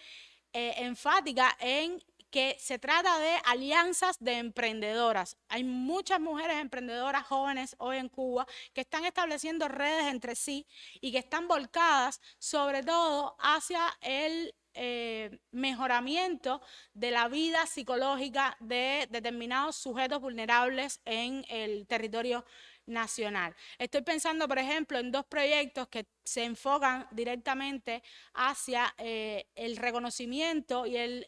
enfática en que se trata de alianzas de emprendedoras. Hay muchas mujeres emprendedoras jóvenes hoy en Cuba que están estableciendo redes entre sí y que están volcadas sobre todo hacia el mejoramiento de la vida psicológica de determinados sujetos vulnerables en el territorio nacional. Estoy pensando, por ejemplo, en dos proyectos que se enfocan directamente hacia el reconocimiento y el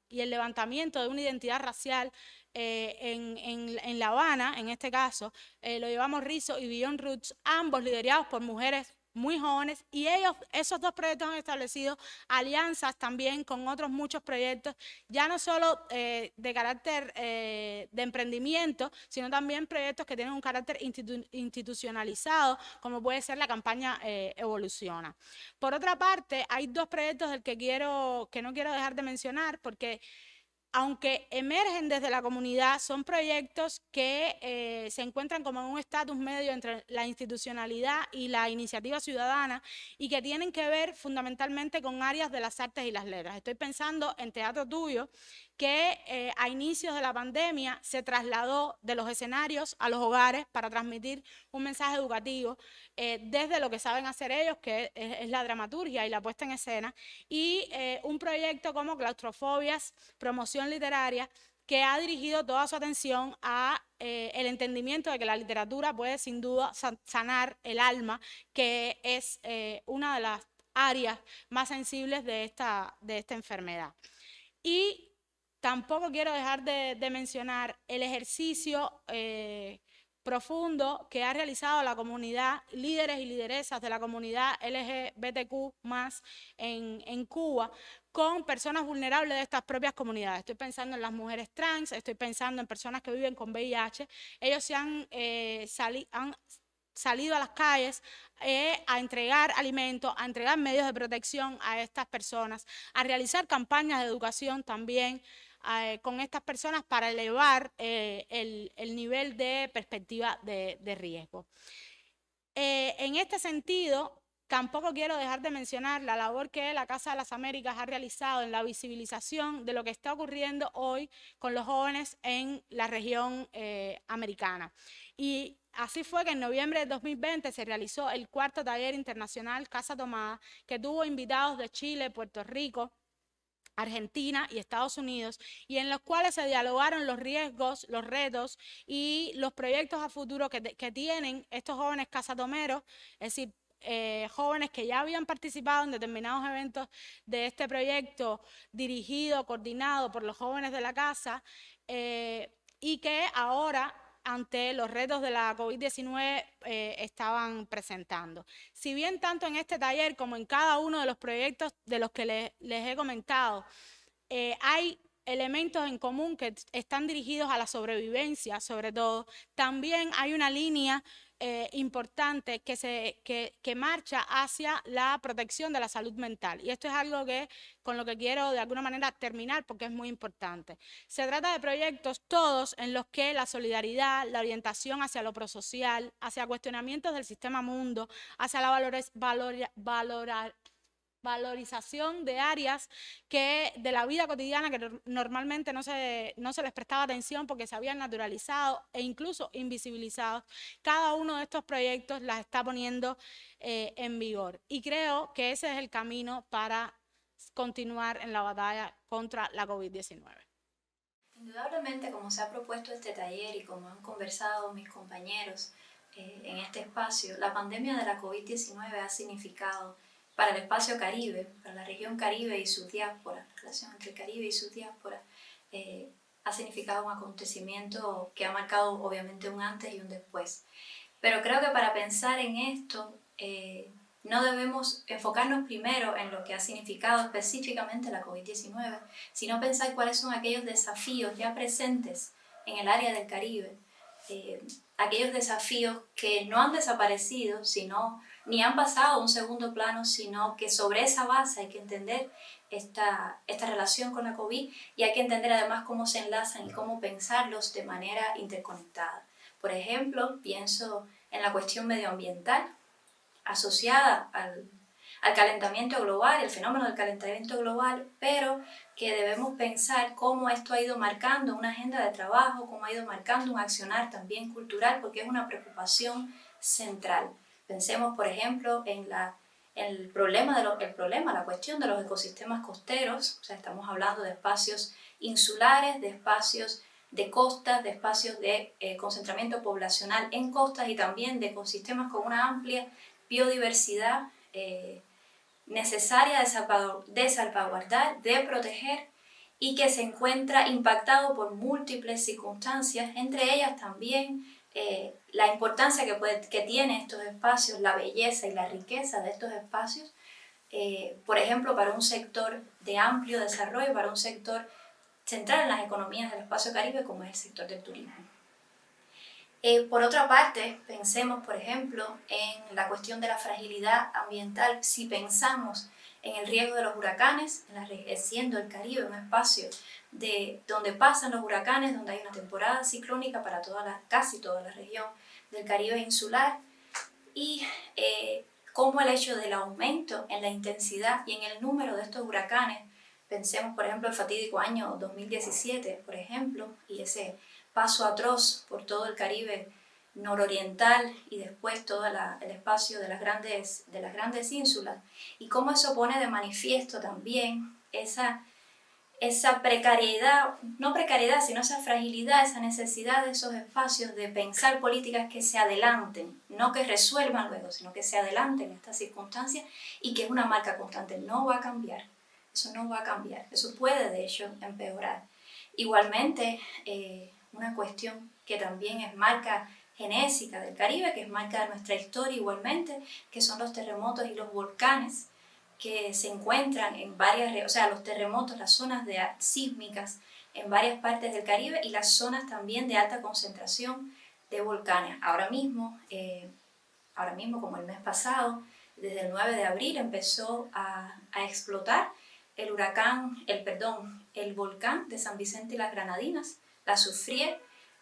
levantamiento de una identidad racial en La Habana, en este caso, lo llevamos Rizo y Beyond Roots, ambos liderados por mujeres muy jóvenes, y esos dos proyectos han establecido alianzas también con otros muchos proyectos, ya no solo de carácter de emprendimiento, sino también proyectos que tienen un carácter institucionalizado, como puede ser la campaña Evoluciona. Por otra parte, hay dos proyectos que no quiero dejar de mencionar, porque aunque emergen desde la comunidad, son proyectos que se encuentran como en un estatus medio entre la institucionalidad y la iniciativa ciudadana y que tienen que ver fundamentalmente con áreas de las artes y las letras. Estoy pensando en Teatro Tuyo, que a inicios de la pandemia se trasladó de los escenarios a los hogares para transmitir un mensaje educativo desde lo que saben hacer ellos, que es la dramaturgia y la puesta en escena, y un proyecto como Claustrofobias, Promoción Literaria, que ha dirigido toda su atención a el entendimiento de que la literatura puede sin duda sanar el alma, que es una de las áreas más sensibles de esta enfermedad. Y tampoco quiero dejar de mencionar el ejercicio profundo que ha realizado la comunidad, líderes y lideresas de la comunidad LGBTQ+ en Cuba, con personas vulnerables de estas propias comunidades. Estoy pensando en las mujeres trans, estoy pensando en personas que viven con VIH. Ellos se han salido a las calles a entregar alimentos, a entregar medios de protección a estas personas, a realizar campañas de educación también con estas personas para elevar el nivel de perspectiva de riesgo. En este sentido, tampoco quiero dejar de mencionar la labor que la Casa de las Américas ha realizado en la visibilización de lo que está ocurriendo hoy con los jóvenes en la región americana. Y así fue que en noviembre de 2020 se realizó el 4º taller internacional Casa Tomada, que tuvo invitados de Chile, Puerto Rico, Argentina y Estados Unidos, y en los cuales se dialogaron los riesgos, los retos y los proyectos a futuro que tienen estos jóvenes cazatomeros, es decir, jóvenes que ya habían participado en determinados eventos de este proyecto dirigido, coordinado por los jóvenes de la casa, y que ahora, ante los retos de la COVID-19, estaban presentando. Si bien tanto en este taller como en cada uno de los proyectos de los que les he comentado, hay elementos en común que están dirigidos a la sobrevivencia, sobre todo, también hay una línea importante que marcha hacia la protección de la salud mental. Y esto es algo con lo que quiero de alguna manera terminar porque es muy importante. Se trata de proyectos todos en los que la solidaridad, la orientación hacia lo prosocial, hacia cuestionamientos del sistema mundo, hacia la valorización de áreas de la vida cotidiana que normalmente no se les prestaba atención porque se habían naturalizado e incluso invisibilizado. Cada uno de estos proyectos las está poniendo en vigor y creo que ese es el camino para continuar en la batalla contra la COVID-19. Indudablemente, como se ha propuesto este taller y como han conversado mis compañeros en este espacio, la pandemia de la COVID-19 ha significado para el espacio Caribe, para la región Caribe y su diáspora, la relación entre el Caribe y su diáspora, ha significado un acontecimiento que ha marcado obviamente un antes y un después. Pero creo que para pensar en esto, no debemos enfocarnos primero en lo que ha significado específicamente la COVID-19, sino pensar cuáles son aquellos desafíos ya presentes en el área del Caribe, aquellos desafíos que no han desaparecido, ni han pasado a un segundo plano, sino que sobre esa base hay que entender esta relación con la COVID y hay que entender además cómo se enlazan y cómo pensarlos de manera interconectada. Por ejemplo, pienso en la cuestión medioambiental asociada al calentamiento global, el fenómeno del calentamiento global, pero que debemos pensar cómo esto ha ido marcando una agenda de trabajo, cómo ha ido marcando un accionar también cultural, porque es una preocupación central. Pensemos, por ejemplo, en la cuestión de los ecosistemas costeros, o sea, estamos hablando de espacios insulares, de espacios de costas, de espacios de concentramiento poblacional en costas y también de ecosistemas con una amplia biodiversidad necesaria de salvaguardar, de proteger y que se encuentra impactado por múltiples circunstancias, entre ellas también la importancia que tienen estos espacios, la belleza y la riqueza de estos espacios, por ejemplo, para un sector de amplio desarrollo, para un sector central en las economías del espacio Caribe como es el sector del turismo. Por otra parte, pensemos, por ejemplo, en la cuestión de la fragilidad ambiental. Si pensamos en el riesgo de los huracanes, siendo el Caribe un espacio donde pasan los huracanes, donde hay una temporada ciclónica para casi toda la región del Caribe insular, y cómo el hecho del aumento en la intensidad y en el número de estos huracanes, pensemos, por ejemplo, el fatídico año 2017, por ejemplo, y ese paso atroz por todo el Caribe nororiental y después todo el espacio de las grandes ínsulas, y cómo eso pone de manifiesto también esa precariedad, no precariedad, sino esa fragilidad, esa necesidad de esos espacios de pensar políticas que se adelanten, no que resuelvan luego, sino que se adelanten estas circunstancias y que es una marca constante. No va a cambiar, eso no va a cambiar, eso puede de hecho empeorar. Igualmente, una cuestión que también es marca genésica del Caribe, que es marca de nuestra historia igualmente, que son los terremotos y los volcanes que se encuentran en los terremotos, las zonas sísmicas en varias partes del Caribe y las zonas también de alta concentración de volcanes. Ahora mismo, como el mes pasado, desde el 9 de abril empezó a explotar el volcán de San Vicente y las Granadinas, la Soufrière,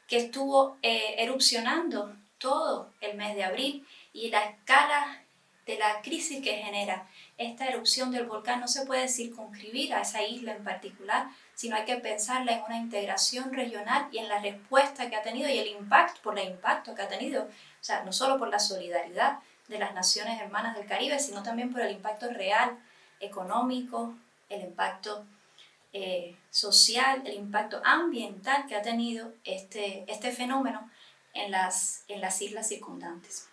que estuvo erupcionando todo el mes de abril, y la escala de la crisis que genera esta erupción del volcán no se puede circunscribir a esa isla en particular, sino hay que pensarla en una integración regional y en la respuesta que ha tenido y el impacto que ha tenido, o sea, no solo por la solidaridad de las naciones hermanas del Caribe, sino también por el impacto real, económico, el impacto social, el impacto ambiental que ha tenido este fenómeno en las islas circundantes.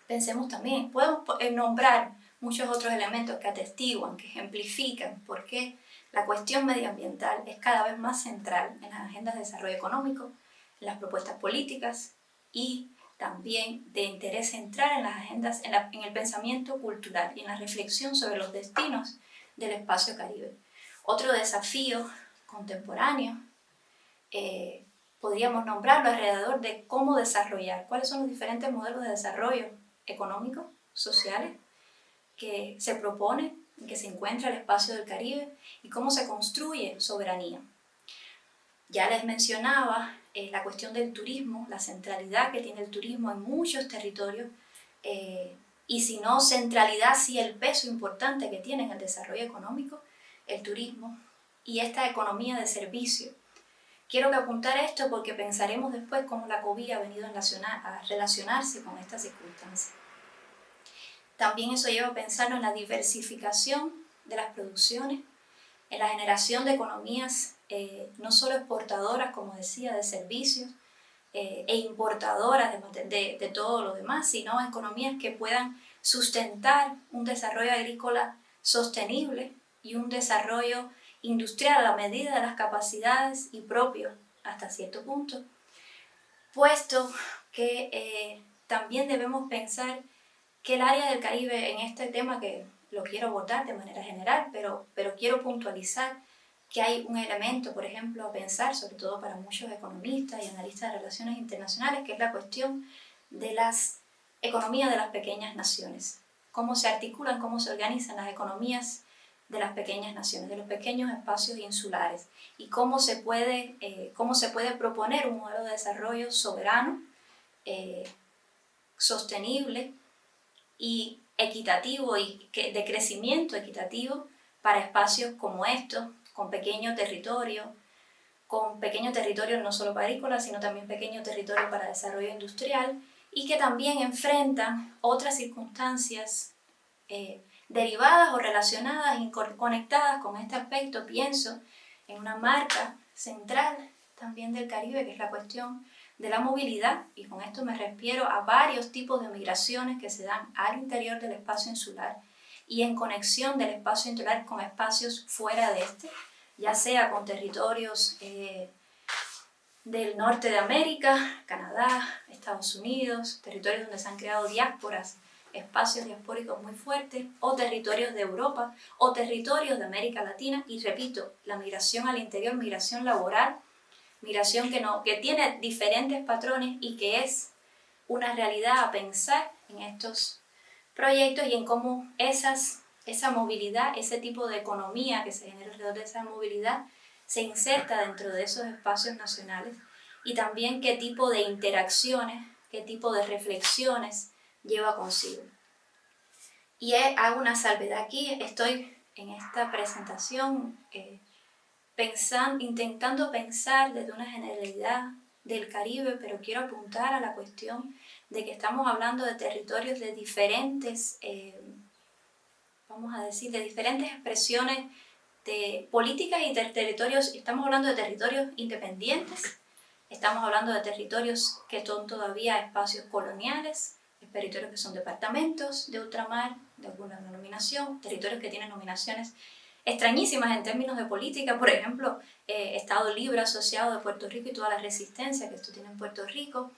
Pensemos también, podemos nombrar muchos otros elementos que atestiguan, que ejemplifican por qué la cuestión medioambiental es cada vez más central en las agendas de desarrollo económico, en las propuestas políticas y también de interés central en las agendas, en el pensamiento cultural y en la reflexión sobre los destinos del espacio caribe. Otro desafío contemporáneo, podríamos nombrarlo alrededor de cómo desarrollar, cuáles son los diferentes modelos de desarrollo económicos, sociales, que se propone, que se encuentra el espacio del Caribe y cómo se construye soberanía. Ya les mencionaba la cuestión del turismo, la centralidad que tiene el turismo en muchos territorios, y si no centralidad, sí el peso importante que tiene en el desarrollo económico, el turismo y esta economía de servicio. Quiero que apuntar esto porque pensaremos después cómo la COVID ha venido a relacionarse con estas circunstancias. También eso lleva a pensarlo en la diversificación de las producciones, en la generación de economías no solo exportadoras, como decía, de servicios e importadoras de todo lo demás, sino economías que puedan sustentar un desarrollo agrícola sostenible y un desarrollo industrial a la medida de las capacidades y propio hasta cierto punto, puesto que también debemos pensar que el área del Caribe en este tema, que lo quiero abordar de manera general, pero quiero puntualizar que hay un elemento, por ejemplo, a pensar, sobre todo para muchos economistas y analistas de relaciones internacionales, que es la cuestión de las economías de las pequeñas naciones. Cómo se articulan, cómo se organizan las economías de las pequeñas naciones, de los pequeños espacios insulares, y cómo se puede proponer un modelo de desarrollo soberano, sostenible y equitativo y de crecimiento equitativo para espacios como estos, con pequeño territorio no solo para agrícola, sino también pequeño territorio para desarrollo industrial, y que también enfrentan otras circunstancias derivadas o relacionadas y conectadas con este aspecto. Pienso en una marca central también del Caribe, que es la cuestión de la movilidad, y con esto me refiero a varios tipos de migraciones que se dan al interior del espacio insular y en conexión del espacio insular con espacios fuera de este, ya sea con territorios del norte de América, Canadá, Estados Unidos, territorios donde se han creado diásporas, espacios diaspóricos muy fuertes, o territorios de Europa, o territorios de América Latina, y repito, la migración al interior, migración laboral, migración que tiene diferentes patrones y que es una realidad a pensar en estos proyectos y en cómo esa movilidad, ese tipo de economía que se genera alrededor de esa movilidad se inserta dentro de esos espacios nacionales, y también qué tipo de interacciones, qué tipo de reflexiones lleva consigo. Y hago una salvedad aquí, estoy en esta presentación intentando pensar desde una generalidad del Caribe, pero quiero apuntar a la cuestión de que estamos hablando de territorios de diferentes, de diferentes expresiones de políticas y de territorios. Estamos hablando de territorios independientes, estamos hablando de territorios que son todavía espacios coloniales, territorios que son departamentos de ultramar, de alguna denominación, territorios que tienen nominaciones extrañísimas en términos de política, por ejemplo, Estado Libre Asociado de Puerto Rico y toda la resistencia que esto tiene en Puerto Rico,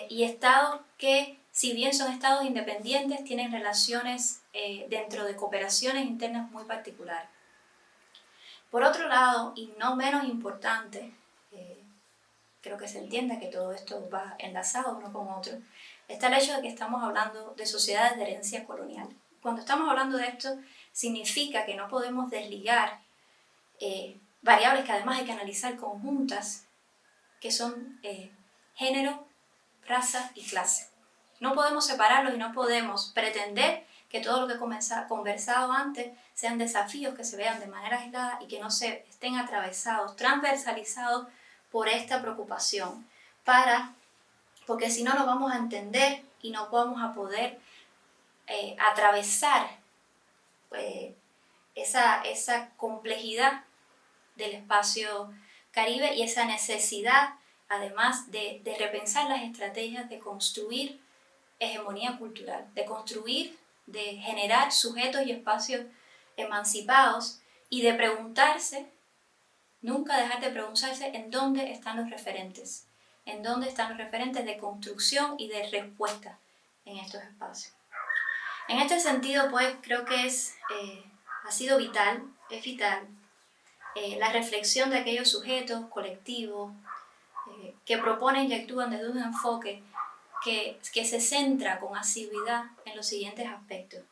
y estados que, si bien son estados independientes, tienen relaciones dentro de cooperaciones internas muy particulares. Por otro lado, y no menos importante, creo que se entiende que todo esto va enlazado uno con otro, está el hecho de que estamos hablando de sociedades de herencia colonial. Cuando estamos hablando de esto, significa que no podemos desligar variables que además hay que analizar conjuntas, que son género, raza y clase. No podemos separarlos y no podemos pretender que todo lo que he conversado antes sean desafíos que se vean de manera aislada y que no se estén atravesados, transversalizados por esta preocupación, porque si no, no vamos a entender y no vamos a poder atravesar esa complejidad del espacio Caribe y esa necesidad, además de repensar las estrategias de construir hegemonía cultural, de construir, de generar sujetos y espacios emancipados y de preguntarse, nunca dejar de preguntarse en dónde están los referentes, en dónde están los referentes de construcción y de respuesta en estos espacios. En este sentido, pues, creo que ha sido vital, es vital, la reflexión de aquellos sujetos colectivos que proponen y actúan desde un enfoque que se centra con asiduidad en los siguientes aspectos.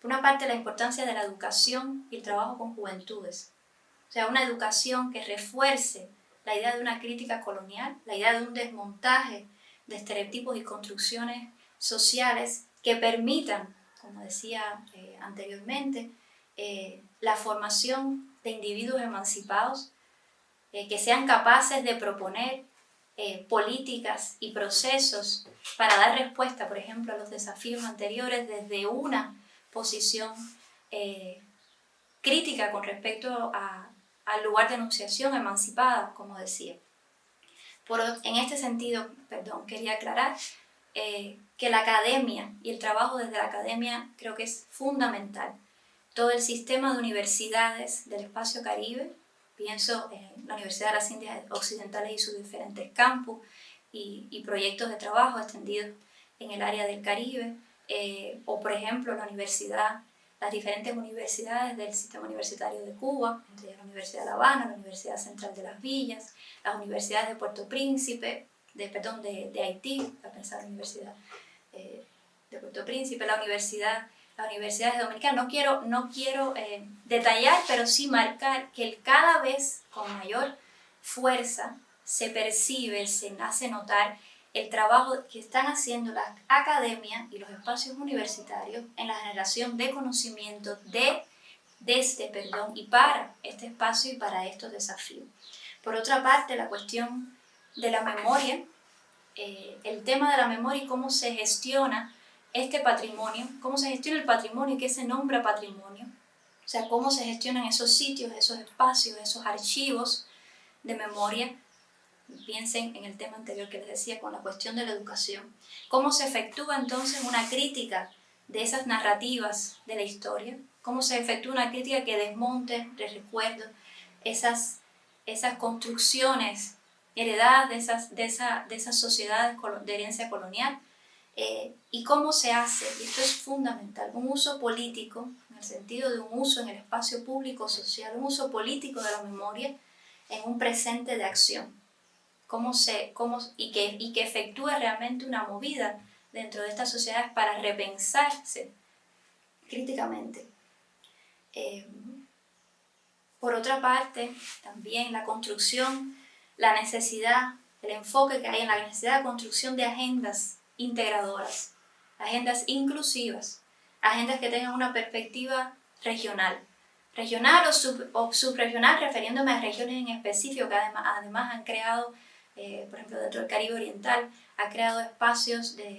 Por una parte, la importancia de la educación y el trabajo con juventudes. O sea, una educación que refuerce la idea de una crítica colonial, la idea de un desmontaje de estereotipos y construcciones sociales que permitan, como decía anteriormente, la formación de individuos emancipados que sean capaces de proponer políticas y procesos para dar respuesta, por ejemplo, a los desafíos anteriores desde una posición crítica con respecto al lugar de enunciación emancipada, como decía. En este sentido, quería aclarar que la academia y el trabajo desde la academia creo que es fundamental. Todo el sistema de universidades del espacio Caribe, pienso en la Universidad de las Indias Occidentales y sus diferentes campus y proyectos de trabajo extendidos en el área del Caribe, o por ejemplo las diferentes universidades del sistema universitario de Cuba, entre la Universidad de La Habana, la Universidad Central de las Villas, las universidades de Puerto Príncipe, de Haití, a pensar en la Universidad de Puerto Príncipe, las universidades dominicanas. No quiero detallar, pero sí marcar que cada vez con mayor fuerza se percibe, se hace notar el trabajo que están haciendo la academia y los espacios universitarios en la generación de conocimiento y para este espacio y para estos desafíos. Por otra parte, la cuestión de la memoria, el tema de la memoria y cómo se gestiona este patrimonio, cómo se gestiona el patrimonio y qué se nombra patrimonio, o sea, cómo se gestionan esos sitios, esos espacios, esos archivos de memoria. Piensen en el tema anterior que les decía con la cuestión de la educación. Cómo se efectúa entonces una crítica de esas narrativas de la historia, cómo se efectúa una crítica que desmonte, de recuerdo, esas construcciones heredadas de esas sociedades de herencia colonial, y cómo se hace, y esto es fundamental, un uso político, en el sentido de un uso en el espacio público social, un uso político de la memoria en un presente de acción. Y que efectúe realmente una movida dentro de estas sociedades para repensarse críticamente. Por otra parte, también la construcción, la necesidad, el enfoque que hay en la necesidad de construcción de agendas integradoras, agendas inclusivas, agendas que tengan una perspectiva regional o subregional, refiriéndome a regiones en específico que además han creado, por ejemplo, dentro del Caribe Oriental, ha creado espacios de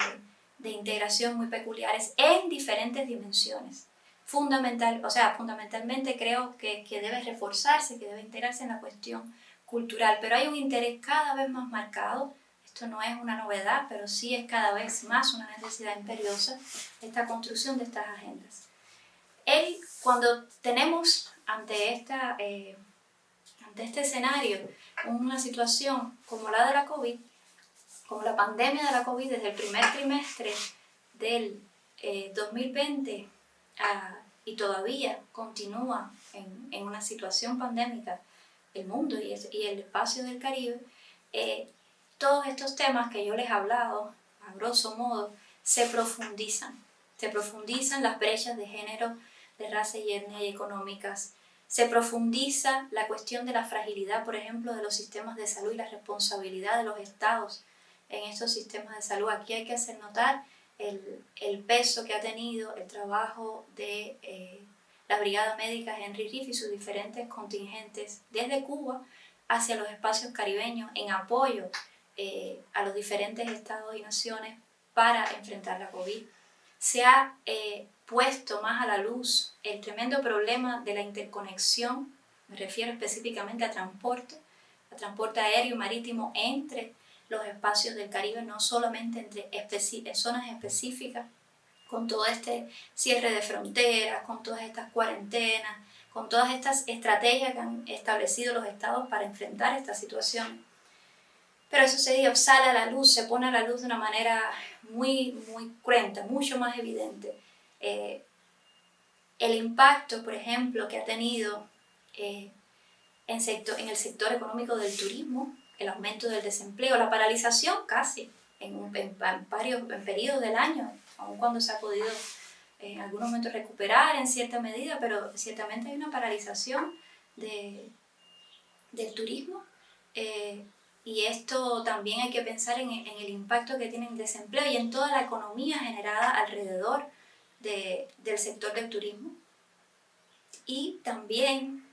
integración muy peculiares en diferentes dimensiones. Fundamentalmente creo que debe reforzarse, que debe integrarse en la cuestión cultural, pero hay un interés cada vez más marcado. Esto no es una novedad, pero sí es cada vez más una necesidad imperiosa esta construcción de estas agendas. Cuando tenemos ante este escenario una situación como la de la COVID, como la pandemia de la COVID desde el primer trimestre del 2020 y todavía continúa en una situación pandémica el mundo y el espacio del Caribe, todos estos temas que yo les he hablado, a grosso modo, se profundizan las brechas de género, de raza y etnia y económicas, se profundiza la cuestión de la fragilidad, por ejemplo, de los sistemas de salud y la responsabilidad de los estados en estos sistemas de salud. Aquí hay que hacer notar el peso que ha tenido el trabajo de la Brigada Médica Henry Riff y sus diferentes contingentes desde Cuba hacia los espacios caribeños en apoyo a los diferentes estados y naciones para enfrentar la COVID. Se ha puesto más a la luz el tremendo problema de la interconexión Me refiero específicamente a transporte aéreo y marítimo entre los espacios del Caribe, no solamente entre zonas específicas, con todo este cierre de fronteras, con todas estas cuarentenas, con todas estas estrategias que han establecido los estados para enfrentar esta situación. Pero eso sale a la luz, se pone a la luz de una manera muy, muy cruenta, mucho más evidente. El impacto, por ejemplo, que ha tenido en el sector económico del turismo, el aumento del desempleo, la paralización casi en periodos del año, aun cuando se ha podido en algunos momentos recuperar en cierta medida, pero ciertamente hay una paralización del turismo. Y esto también hay que pensar en el impacto que tiene el desempleo y en toda la economía generada alrededor del sector del turismo. Y también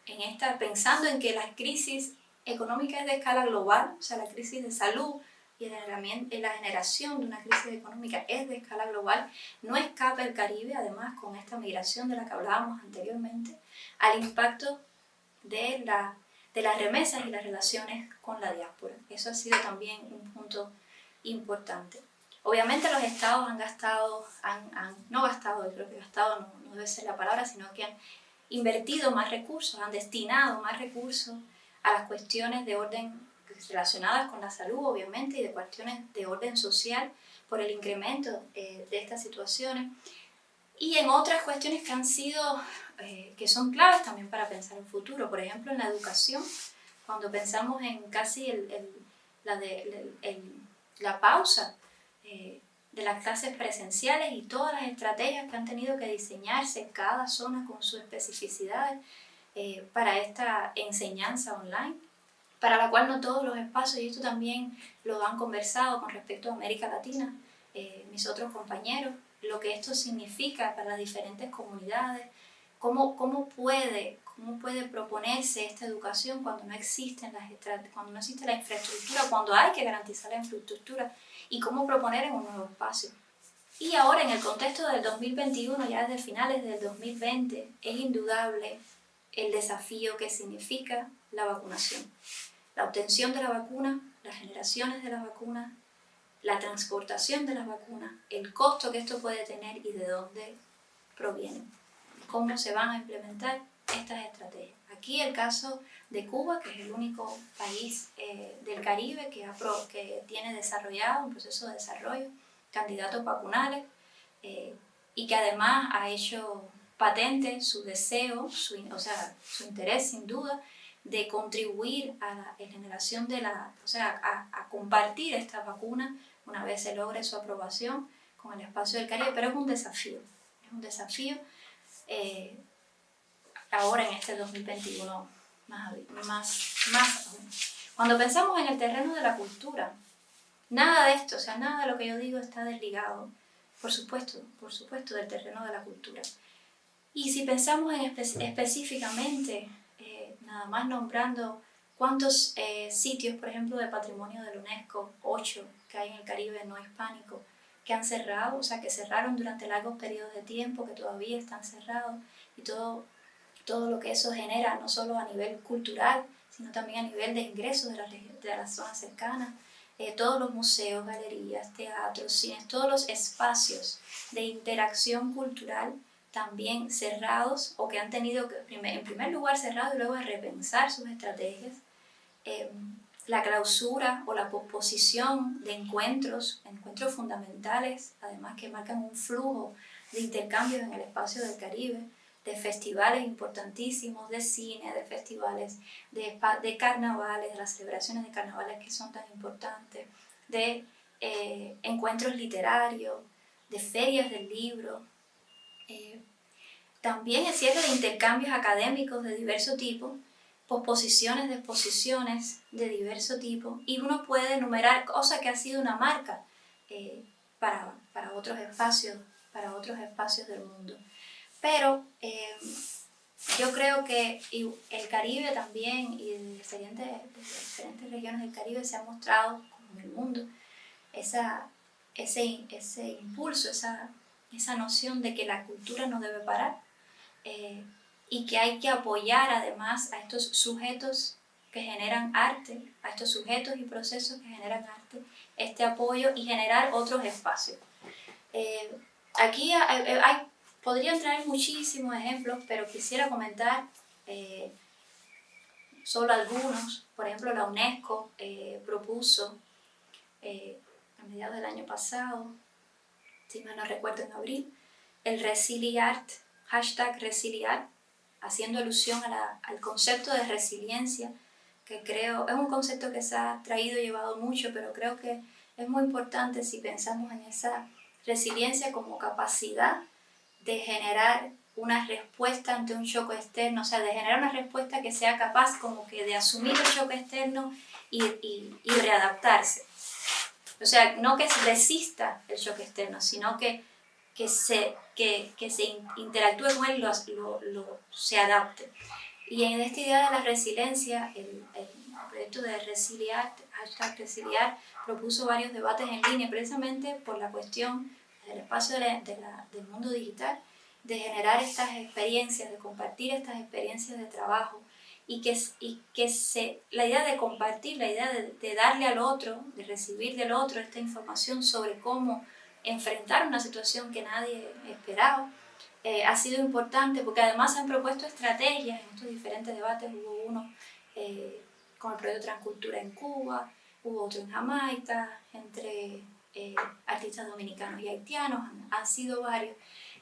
pensando en que la crisis económica es de escala global, o sea, la crisis de salud y la generación de una crisis económica es de escala global, no escapa el Caribe, además con esta migración de la que hablábamos anteriormente, al impacto de las remesas y las relaciones con la diáspora. Eso ha sido también un punto importante. Obviamente los estados creo que gastado no debe ser la palabra, sino que han invertido más recursos, han destinado más recursos a las cuestiones de orden relacionadas con la salud, obviamente, y de cuestiones de orden social por el incremento de estas situaciones. Y en otras cuestiones que son claves también para pensar en futuro, por ejemplo en la educación, cuando pensamos en casi la pausa de las clases presenciales y todas las estrategias que han tenido que diseñarse cada zona con sus especificidades para esta enseñanza online, para la cual no todos los espacios, y esto también lo han conversado con respecto a América Latina, mis otros compañeros, lo que esto significa para las diferentes comunidades, cómo puede proponerse esta educación cuando no existe la infraestructura, cuando hay que garantizar la infraestructura, y cómo proponer en un nuevo espacio. Y ahora en el contexto del 2021, ya desde finales del 2020, es indudable el desafío que significa la vacunación. La obtención de la vacuna, las generaciones de las vacunas, la transportación de las vacunas, el costo que esto puede tener y de dónde provienen, cómo se van a implementar estas estrategias. Aquí el caso de Cuba, que es el único país del Caribe que tiene desarrollado un proceso de desarrollo, candidatos vacunales, y que además ha hecho patente su deseo, su interés sin duda, de contribuir a la generación a compartir estas vacunas una vez se logre su aprobación con el espacio del Caribe, pero es un desafío ahora en este 2021 más aún. Cuando pensamos en el terreno de la cultura, nada de esto, nada de lo que yo digo está desligado, por supuesto, del terreno de la cultura. Y si pensamos específicamente, nada más nombrando cuántos sitios, por ejemplo, de patrimonio de la UNESCO, 8 que hay en el Caribe no hispánico, que han cerrado, que cerraron durante largos periodos de tiempo, que todavía están cerrados, y todo lo que eso genera, no solo a nivel cultural, sino también a nivel de ingresos de las zonas cercanas, todos los museos, galerías, teatros, cines, todos los espacios de interacción cultural también cerrados o que han tenido que, en primer lugar cerrado y luego repensar sus estrategias. La clausura o la posposición de encuentros fundamentales, además que marcan un flujo de intercambios en el espacio del Caribe, de festivales importantísimos, de cine, de festivales, de carnavales, de las celebraciones de carnavales que son tan importantes, de encuentros literarios, de ferias del libro. También es cierto de intercambios académicos de diverso tipo, posposiciones de exposiciones de diverso tipo, y uno puede enumerar cosas que ha sido una marca para otros espacios del mundo. Pero yo creo que el Caribe también y de diferentes regiones del Caribe se ha mostrado, como en el mundo, ese impulso, esa noción de que la cultura no debe parar. y que hay que apoyar además a estos sujetos que generan arte, a estos sujetos y procesos que generan arte, este apoyo y generar otros espacios. Aquí podrían traer muchísimos ejemplos, pero quisiera comentar solo algunos. Por ejemplo, la UNESCO propuso a mediados del año pasado, si mal no recuerdo en abril, el Resiliart, hashtag Resiliart, haciendo alusión al concepto de resiliencia, que creo es un concepto que se ha traído y llevado mucho, pero creo que es muy importante si pensamos en esa resiliencia como capacidad de generar una respuesta ante un choque externo, o sea, de generar una respuesta que sea capaz como que de asumir el choque externo y readaptarse. O sea, no que resista el choque externo, sino que se interactúe con él, se adapte. Y en esta idea de la resiliencia, el proyecto de Resiliart, hashtag Resiliart, propuso varios debates en línea precisamente por la cuestión del espacio del mundo digital, de generar estas experiencias, de compartir estas experiencias de trabajo y la idea de compartir, la idea de darle al otro, de recibir del otro esta información sobre cómo enfrentar una situación que nadie esperaba, ha sido importante porque además se han propuesto estrategias en estos diferentes debates. Hubo uno con el proyecto Transcultura en Cuba, hubo otro en Jamaica, entre artistas dominicanos y haitianos, han sido varios.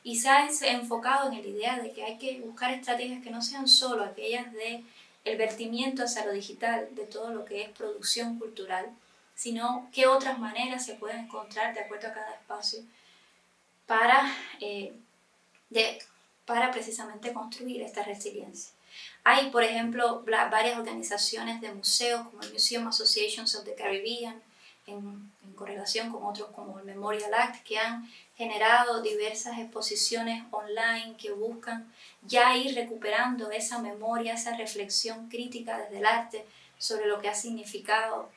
Y se ha enfocado en la idea de que hay que buscar estrategias que no sean solo aquellas de el vertimiento hacia lo digital de todo lo que es producción cultural, sino qué otras maneras se pueden encontrar de acuerdo a cada espacio para precisamente construir esta resiliencia. Hay, por ejemplo, varias organizaciones de museos como el Museum Associations of the Caribbean, en correlación con otros como el Memorial Act, que han generado diversas exposiciones online que buscan ya ir recuperando esa memoria, esa reflexión crítica desde el arte sobre lo que ha significado,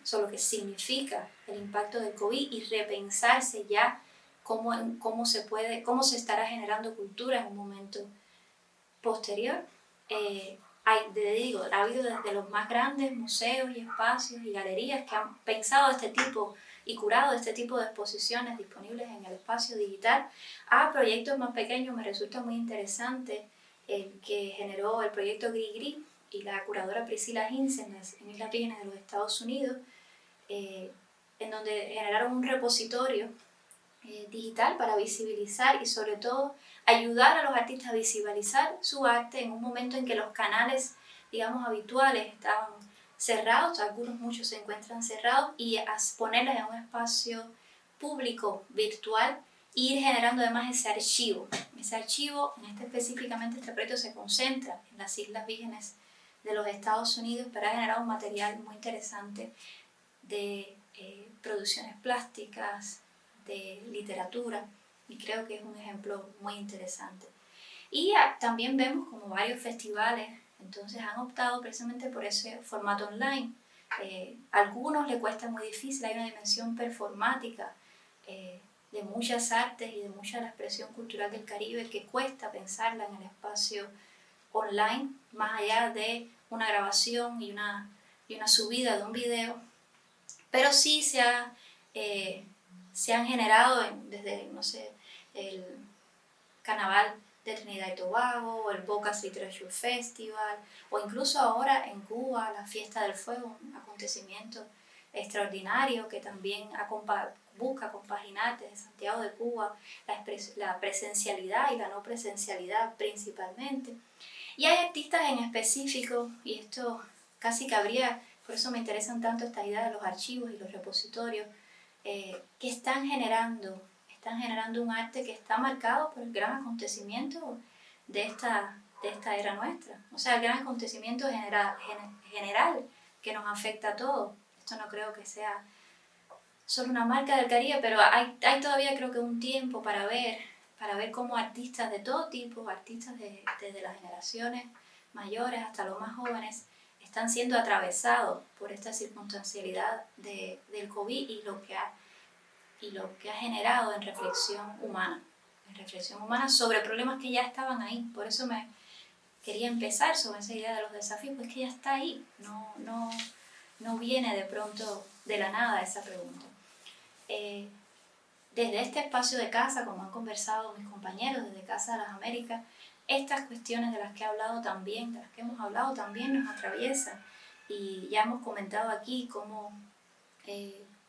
sobre lo que significa el impacto del COVID y repensarse ya cómo se estará generando cultura en un momento posterior. Ha habido desde los más grandes museos y espacios y galerías que han pensado este tipo y curado este tipo de exposiciones disponibles en el espacio digital, a proyectos más pequeños. Me resulta muy interesante el que generó el proyecto Gris Gris y la curadora Priscilla Hinz en Islas Vírgenes de los Estados Unidos, en donde generaron un repositorio digital para visibilizar y sobre todo ayudar a los artistas a visualizar su arte en un momento en que los canales, digamos, habituales estaban cerrados, muchos se encuentran cerrados, y a ponerlos en un espacio público, virtual, e ir generando además ese archivo. Específicamente este proyecto se concentra en las Islas Vírgenes de los Estados Unidos, pero ha generado un material muy interesante de producciones plásticas, de literatura, y creo que es un ejemplo muy interesante. Y también vemos como varios festivales entonces han optado precisamente por ese formato online. A algunos les cuesta muy difícil, hay una dimensión performática de muchas artes y de mucha de la expresión cultural del Caribe que cuesta pensarla en el espacio online, más allá de una grabación y una subida de un video, pero sí se han generado desde, no sé, el Carnaval de Trinidad y Tobago, o el Bocas Literature Festival, o incluso ahora en Cuba, la Fiesta del Fuego, un acontecimiento extraordinario que también busca compaginar desde Santiago de Cuba la presencialidad y la no presencialidad principalmente. Y hay artistas en específico, y esto casi cabría, por eso me interesan tanto esta idea de los archivos y los repositorios, que están generando un arte que está marcado por el gran acontecimiento de esta era nuestra. O sea, el gran acontecimiento general que nos afecta a todos. Esto no creo que sea solo una marca del Caribe, pero hay todavía creo que un tiempo para ver cómo artistas de todo tipo, artistas desde las generaciones mayores hasta los más jóvenes, están siendo atravesados por esta circunstancialidad del COVID y lo que ha generado en reflexión humana sobre problemas que ya estaban ahí. Por eso quería empezar sobre esa idea de los desafíos, pues que ya está ahí, no viene de pronto de la nada esa pregunta. Desde este espacio de casa, como han conversado mis compañeros desde Casa de las Américas, estas cuestiones de las que hemos hablado también nos atraviesan, y ya hemos comentado aquí cómo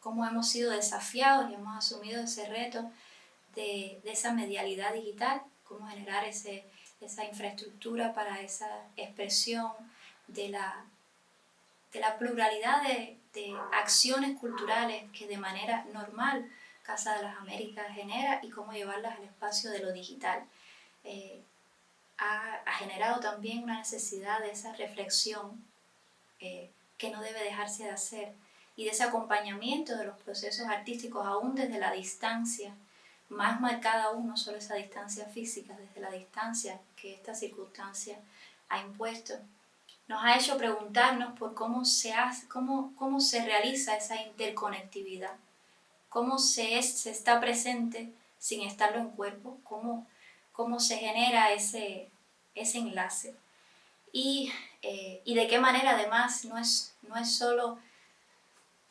hemos sido desafiados y hemos asumido ese reto de esa medialidad digital, cómo generar esa infraestructura para esa expresión de la pluralidad de acciones culturales que de manera normal Casa de las Américas genera, y cómo llevarlas al espacio de lo digital. Ha generado también una necesidad de esa reflexión que no debe dejarse de hacer, y de ese acompañamiento de los procesos artísticos aún desde la distancia, más marcada aún, no solo esa distancia física, desde la distancia que esta circunstancia ha impuesto. Nos ha hecho preguntarnos por cómo se realiza esa interconectividad, cómo se está presente sin estarlo en cuerpo, cómo se genera ese enlace. Y de qué manera además no es solo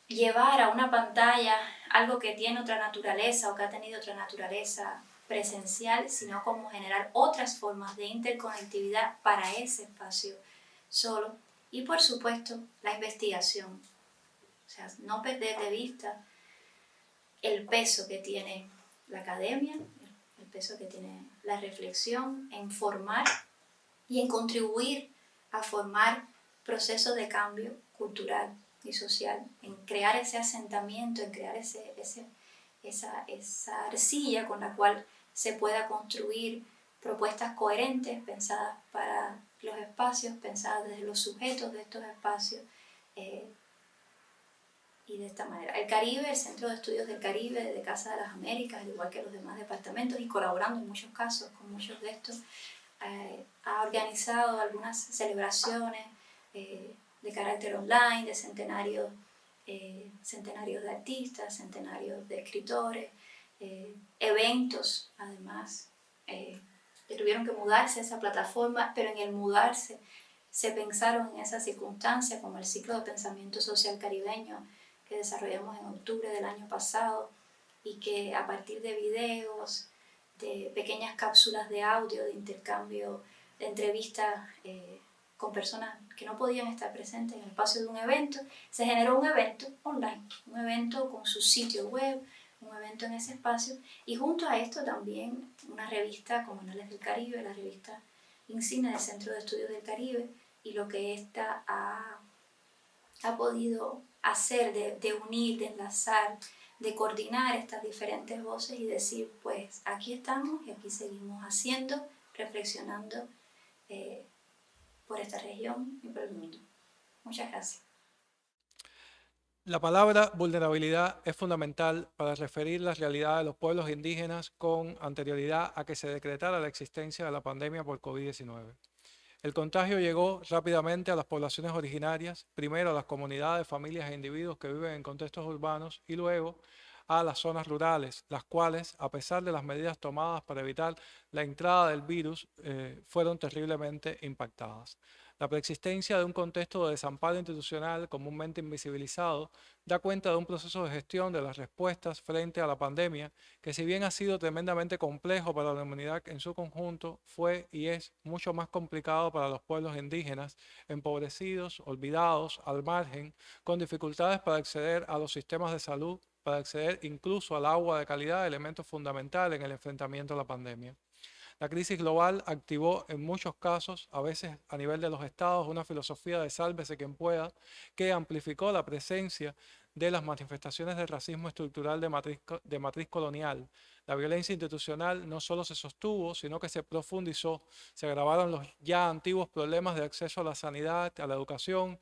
llevar a una pantalla algo que tiene otra naturaleza o que ha tenido otra naturaleza presencial, sino cómo generar otras formas de interconectividad para ese espacio solo. Y por supuesto la investigación, o sea, no perder de vista el peso que tiene la academia, el peso que tiene la reflexión en formar y en contribuir a formar procesos de cambio cultural y social, en crear ese asentamiento, en crear esa arcilla con la cual se pueda construir propuestas coherentes, pensadas para los espacios, pensadas desde los sujetos de estos espacios, y de esta manera. El Caribe, el Centro de Estudios del Caribe de Casa de las Américas, al igual que los demás departamentos, y colaborando en muchos casos con muchos de estos, ha organizado algunas celebraciones de carácter online, de centenarios de artistas, centenarios de escritores, eventos además, que tuvieron que mudarse a esa plataforma, pero en el mudarse se pensaron en esa circunstancia, como el ciclo de pensamiento social caribeño que desarrollamos en octubre del año pasado, y que a partir de videos, de pequeñas cápsulas de audio, de intercambio, de entrevistas con personas que no podían estar presentes en el espacio de un evento, se generó un evento online, un evento con su sitio web, un evento en ese espacio, y junto a esto también una revista como Anales del Caribe, la revista insignia del Centro de Estudios del Caribe, y lo que ésta ha podido hacer de unir, de enlazar, de coordinar estas diferentes voces y decir, pues aquí estamos y aquí seguimos haciendo, reflexionando por esta región y por el mundo. Muchas gracias. La palabra vulnerabilidad es fundamental para referir la realidad de los pueblos indígenas con anterioridad a que se decretara la existencia de la pandemia por COVID-19. El contagio llegó rápidamente a las poblaciones originarias, primero a las comunidades, familias e individuos que viven en contextos urbanos, y luego a las zonas rurales, las cuales, a pesar de las medidas tomadas para evitar la entrada del virus, fueron terriblemente impactadas. La preexistencia de un contexto de desamparo institucional comúnmente invisibilizado da cuenta de un proceso de gestión de las respuestas frente a la pandemia que, si bien ha sido tremendamente complejo para la humanidad en su conjunto, fue y es mucho más complicado para los pueblos indígenas, empobrecidos, olvidados, al margen, con dificultades para acceder a los sistemas de salud, para acceder incluso al agua de calidad, elementos fundamentales en el enfrentamiento a la pandemia. La crisis global activó en muchos casos, a veces a nivel de los estados, una filosofía de sálvese quien pueda, que amplificó la presencia de las manifestaciones de racismo estructural de matriz colonial. La violencia institucional no solo se sostuvo, sino que se profundizó. Se agravaron los ya antiguos problemas de acceso a la sanidad, a la educación,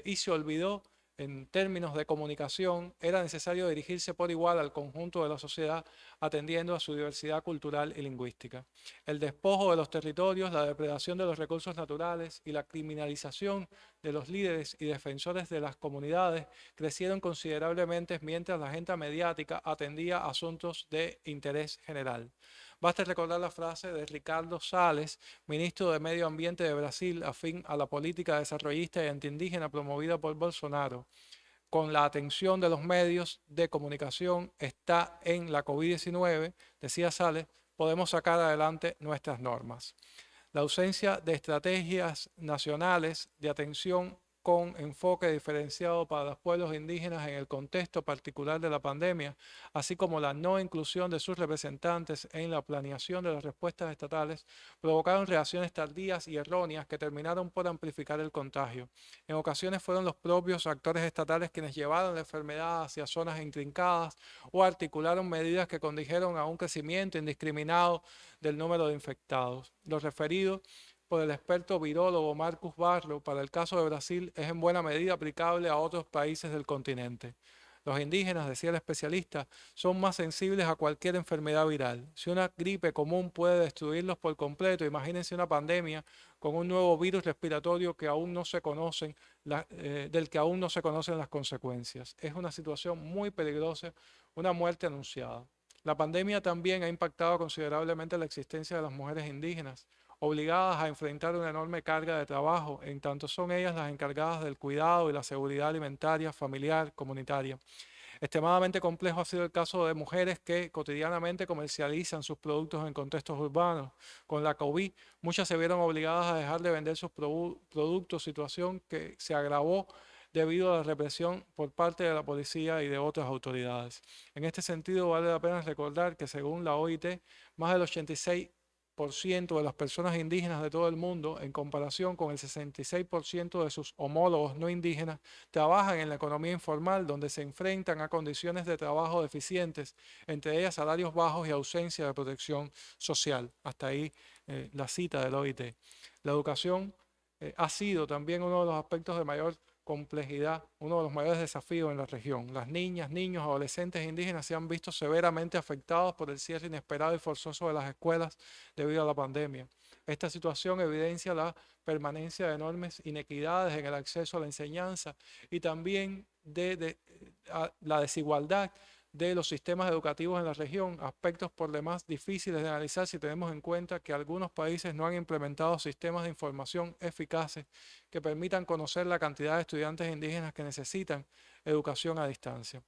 y se olvidó, en términos de comunicación, era necesario dirigirse por igual al conjunto de la sociedad, atendiendo a su diversidad cultural y lingüística. El despojo de los territorios, la depredación de los recursos naturales y la criminalización de los líderes y defensores de las comunidades crecieron considerablemente mientras la agenda mediática atendía asuntos de interés general. Basta recordar la frase de Ricardo Salles, ministro de Medio Ambiente de Brasil, afín a la política desarrollista y antiindígena promovida por Bolsonaro. Con la atención de los medios de comunicación está en la COVID-19, decía Salles, podemos sacar adelante nuestras normas. La ausencia de estrategias nacionales de atención con enfoque diferenciado para los pueblos indígenas en el contexto particular de la pandemia, así como la no inclusión de sus representantes en la planeación de las respuestas estatales, provocaron reacciones tardías y erróneas que terminaron por amplificar el contagio. En ocasiones fueron los propios actores estatales quienes llevaron la enfermedad hacia zonas intrincadas o articularon medidas que condujeron a un crecimiento indiscriminado del número de infectados. Lo referido por el experto virólogo Marcus Barlow para el caso de Brasil es en buena medida aplicable a otros países del continente. Los indígenas, decía el especialista, son más sensibles a cualquier enfermedad viral. Si una gripe común puede destruirlos por completo, imagínense una pandemia con un nuevo virus respiratorio que aún no se conocen, del que aún no se conocen las consecuencias. Es una situación muy peligrosa, una muerte anunciada. La pandemia también ha impactado considerablemente la existencia de las mujeres indígenas, obligadas a enfrentar una enorme carga de trabajo, en tanto son ellas las encargadas del cuidado y la seguridad alimentaria, familiar, comunitaria. Extremadamente complejo ha sido el caso de mujeres que cotidianamente comercializan sus productos en contextos urbanos. Con la COVID, muchas se vieron obligadas a dejar de vender sus productos, situación que se agravó debido a la represión por parte de la policía y de otras autoridades. En este sentido, vale la pena recordar que según la OIT, más del 86% de las personas indígenas de todo el mundo, en comparación con el 66% de sus homólogos no indígenas, trabajan en la economía informal, donde se enfrentan a condiciones de trabajo deficientes, entre ellas salarios bajos y ausencia de protección social. Hasta ahí la cita del OIT. La educación ha sido también uno de los aspectos de mayor complejidad, uno de los mayores desafíos en la región. Las niñas, niños, adolescentes indígenas se han visto severamente afectados por el cierre inesperado y forzoso de las escuelas debido a la pandemia. Esta situación evidencia la permanencia de enormes inequidades en el acceso a la enseñanza y también la desigualdad de los sistemas educativos en la región, aspectos por demás difíciles de analizar si tenemos en cuenta que algunos países no han implementado sistemas de información eficaces que permitan conocer la cantidad de estudiantes indígenas que necesitan educación a distancia.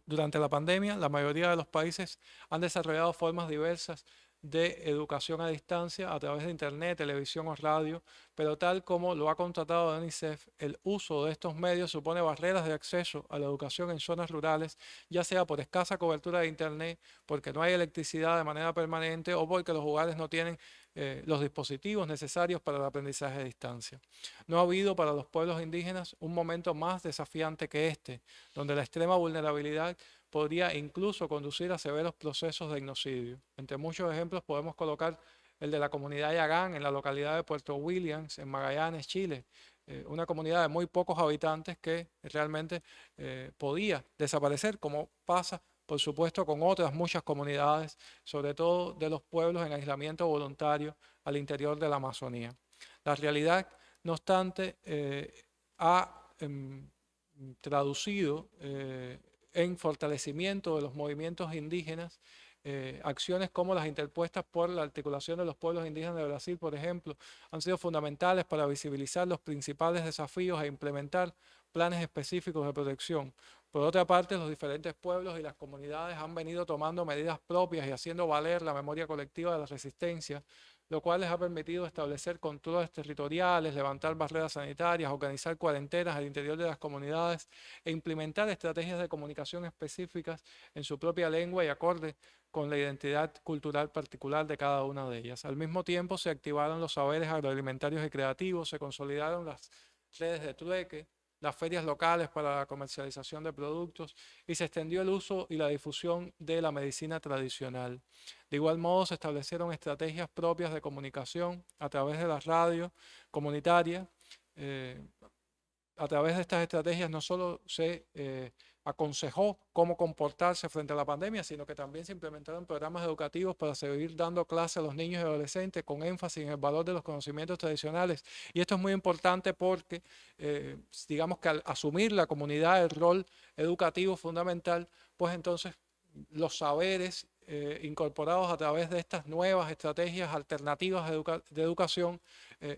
Durante la pandemia, la mayoría de los países han desarrollado formas diversas de educación a distancia a través de internet, televisión o radio, pero tal como lo ha contratado la UNICEF, el uso de estos medios supone barreras de acceso a la educación en zonas rurales, ya sea por escasa cobertura de internet, porque no hay electricidad de manera permanente o porque los hogares no tienen los dispositivos necesarios para el aprendizaje a distancia. No ha habido para los pueblos indígenas un momento más desafiante que este, donde la extrema vulnerabilidad podría incluso conducir a severos procesos de genocidio. Entre muchos ejemplos podemos colocar el de la comunidad Yagán en la localidad de Puerto Williams, en Magallanes, Chile, una comunidad de muy pocos habitantes que realmente podía desaparecer, como pasa, por supuesto, con otras muchas comunidades, sobre todo de los pueblos en aislamiento voluntario al interior de la Amazonía. La realidad, no obstante, ha traducido en fortalecimiento de los movimientos indígenas, acciones como las interpuestas por la articulación de los pueblos indígenas de Brasil, por ejemplo, han sido fundamentales para visibilizar los principales desafíos e implementar planes específicos de protección. Por otra parte, los diferentes pueblos y las comunidades han venido tomando medidas propias y haciendo valer la memoria colectiva de la resistencia, lo cual les ha permitido establecer controles territoriales, levantar barreras sanitarias, organizar cuarentenas al interior de las comunidades e implementar estrategias de comunicación específicas en su propia lengua y acorde con la identidad cultural particular de cada una de ellas. Al mismo tiempo se activaron los saberes agroalimentarios y creativos, se consolidaron las redes de trueque, las ferias locales para la comercialización de productos y se extendió el uso y la difusión de la medicina tradicional. De igual modo, se establecieron estrategias propias de comunicación a través de la radio comunitaria. A través de estas estrategias no solo se aconsejó cómo comportarse frente a la pandemia, sino que también se implementaron programas educativos para seguir dando clases a los niños y adolescentes con énfasis en el valor de los conocimientos tradicionales. Y esto es muy importante porque, digamos que al asumir la comunidad el rol educativo fundamental, pues entonces los saberes incorporados a través de estas nuevas estrategias alternativas de educación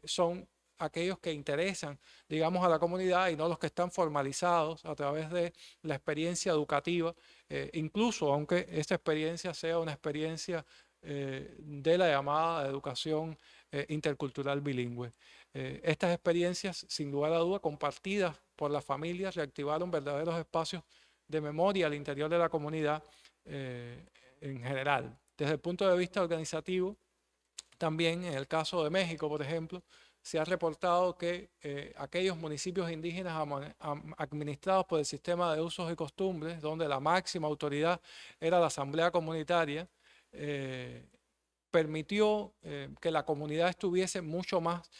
son aquellos que interesan, digamos, a la comunidad y no los que están formalizados a través de la experiencia educativa, incluso aunque esta experiencia sea una experiencia de la llamada educación intercultural bilingüe. Estas experiencias, sin lugar a duda, compartidas por las familias, reactivaron verdaderos espacios de memoria al interior de la comunidad en general. Desde el punto de vista organizativo, también en el caso de México, por ejemplo, se ha reportado que aquellos municipios indígenas administrados por el sistema de usos y costumbres, donde la máxima autoridad era la asamblea comunitaria, permitió que la comunidad estuviese mucho más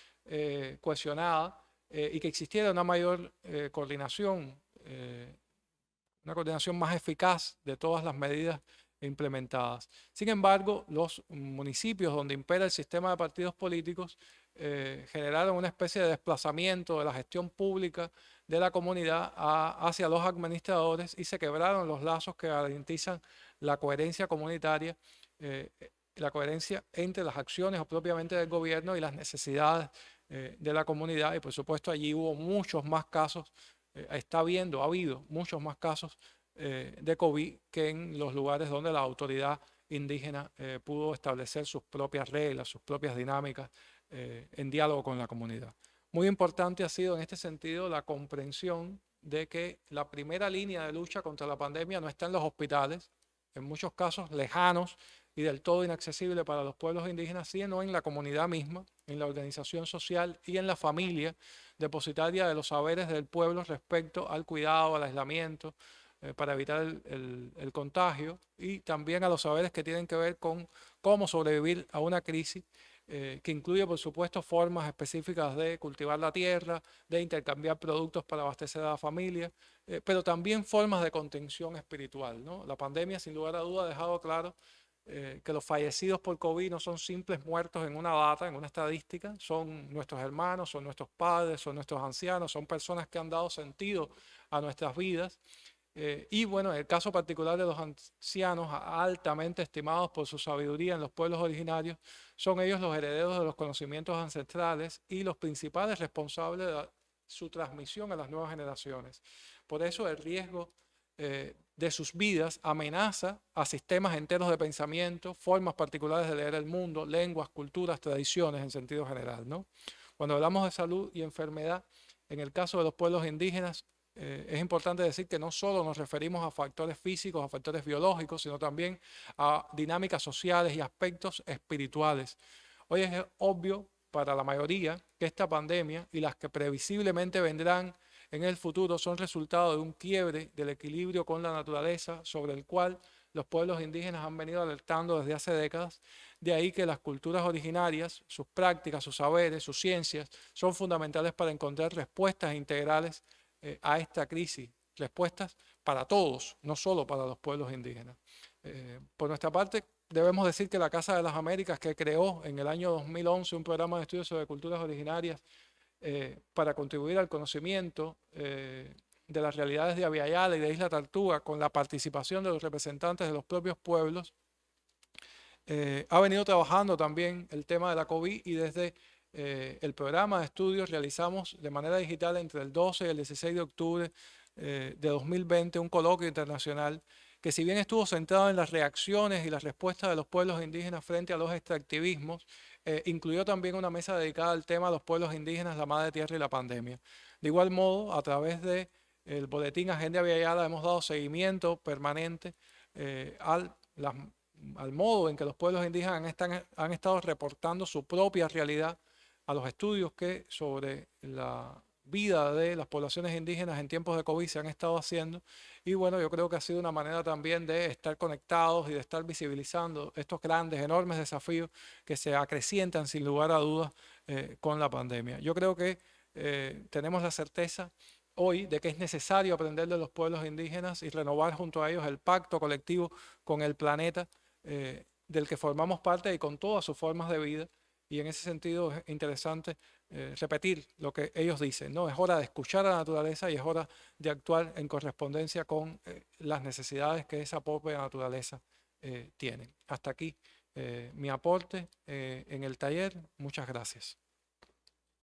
cohesionada y que existiera una mayor coordinación, una coordinación más eficaz de todas las medidas implementadas. Sin embargo, los municipios donde impera el sistema de partidos políticos generaron una especie de desplazamiento de la gestión pública de la comunidad hacia los administradores y se quebraron los lazos que garantizan la coherencia comunitaria, la coherencia entre las acciones o propiamente del gobierno y las necesidades de la comunidad. Y por supuesto allí hubo muchos más casos, ha habido muchos más casos de COVID que en los lugares donde la autoridad indígena pudo establecer sus propias reglas, sus propias dinámicas en diálogo con la comunidad. Muy importante ha sido en este sentido la comprensión de que la primera línea de lucha contra la pandemia no está en los hospitales, en muchos casos lejanos y del todo inaccesible para los pueblos indígenas, sino en la comunidad misma, en la organización social y en la familia depositaria de los saberes del pueblo respecto al cuidado, al aislamiento, para evitar el contagio, y también a los saberes que tienen que ver con cómo sobrevivir a una crisis que incluye, por supuesto, formas específicas de cultivar la tierra, de intercambiar productos para abastecer a la familia, pero también formas de contención espiritual, ¿no? La pandemia, sin lugar a duda, ha dejado claro que los fallecidos por COVID no son simples muertos en una data, en una estadística, son nuestros hermanos, son nuestros padres, son nuestros ancianos, son personas que han dado sentido a nuestras vidas. Y bueno, en el caso particular de los ancianos, altamente estimados por su sabiduría en los pueblos originarios, son ellos los herederos de los conocimientos ancestrales y los principales responsables de su transmisión a las nuevas generaciones. Por eso el riesgo de sus vidas amenaza a sistemas enteros de pensamiento, formas particulares de leer el mundo, lenguas, culturas, tradiciones en sentido general, ¿no? Cuando hablamos de salud y enfermedad, en el caso de los pueblos indígenas, es importante decir que no solo nos referimos a factores físicos, a factores biológicos, sino también a dinámicas sociales y aspectos espirituales. Hoy es obvio para la mayoría que esta pandemia y las que previsiblemente vendrán en el futuro son resultado de un quiebre del equilibrio con la naturaleza sobre el cual los pueblos indígenas han venido alertando desde hace décadas. De ahí que las culturas originarias, sus prácticas, sus saberes, sus ciencias, son fundamentales para encontrar respuestas integrales a esta crisis, respuestas para todos, no solo para los pueblos indígenas. Por nuestra parte, debemos decir que la Casa de las Américas, que creó en el año 2011 un programa de estudios sobre culturas originarias para contribuir al conocimiento de las realidades de Abya Yala y de Isla Tortuga, con la participación de los representantes de los propios pueblos, ha venido trabajando también el tema de la COVID, y desde el programa de estudios realizamos de manera digital entre el 12 y el 16 de octubre de 2020 un coloquio internacional que, si bien estuvo centrado en las reacciones y las respuestas de los pueblos indígenas frente a los extractivismos, incluyó también una mesa dedicada al tema de los pueblos indígenas, la madre tierra y la pandemia. De igual modo, a través del boletín Agenda Abya Yala hemos dado seguimiento permanente al modo en que los pueblos indígenas han estado reportando su propia realidad, a los estudios que sobre la vida de las poblaciones indígenas en tiempos de COVID se han estado haciendo. Y bueno, yo creo que ha sido una manera también de estar conectados y de estar visibilizando estos grandes, enormes desafíos que se acrecientan sin lugar a dudas con la pandemia. Yo creo que tenemos la certeza hoy de que es necesario aprender de los pueblos indígenas y renovar junto a ellos el pacto colectivo con el planeta del que formamos parte y con todas sus formas de vida. Y en ese sentido es interesante repetir lo que ellos dicen, ¿no? Es hora de escuchar a la naturaleza y es hora de actuar en correspondencia con las necesidades que esa propia naturaleza tienen. Hasta aquí mi aporte en el taller. Muchas gracias.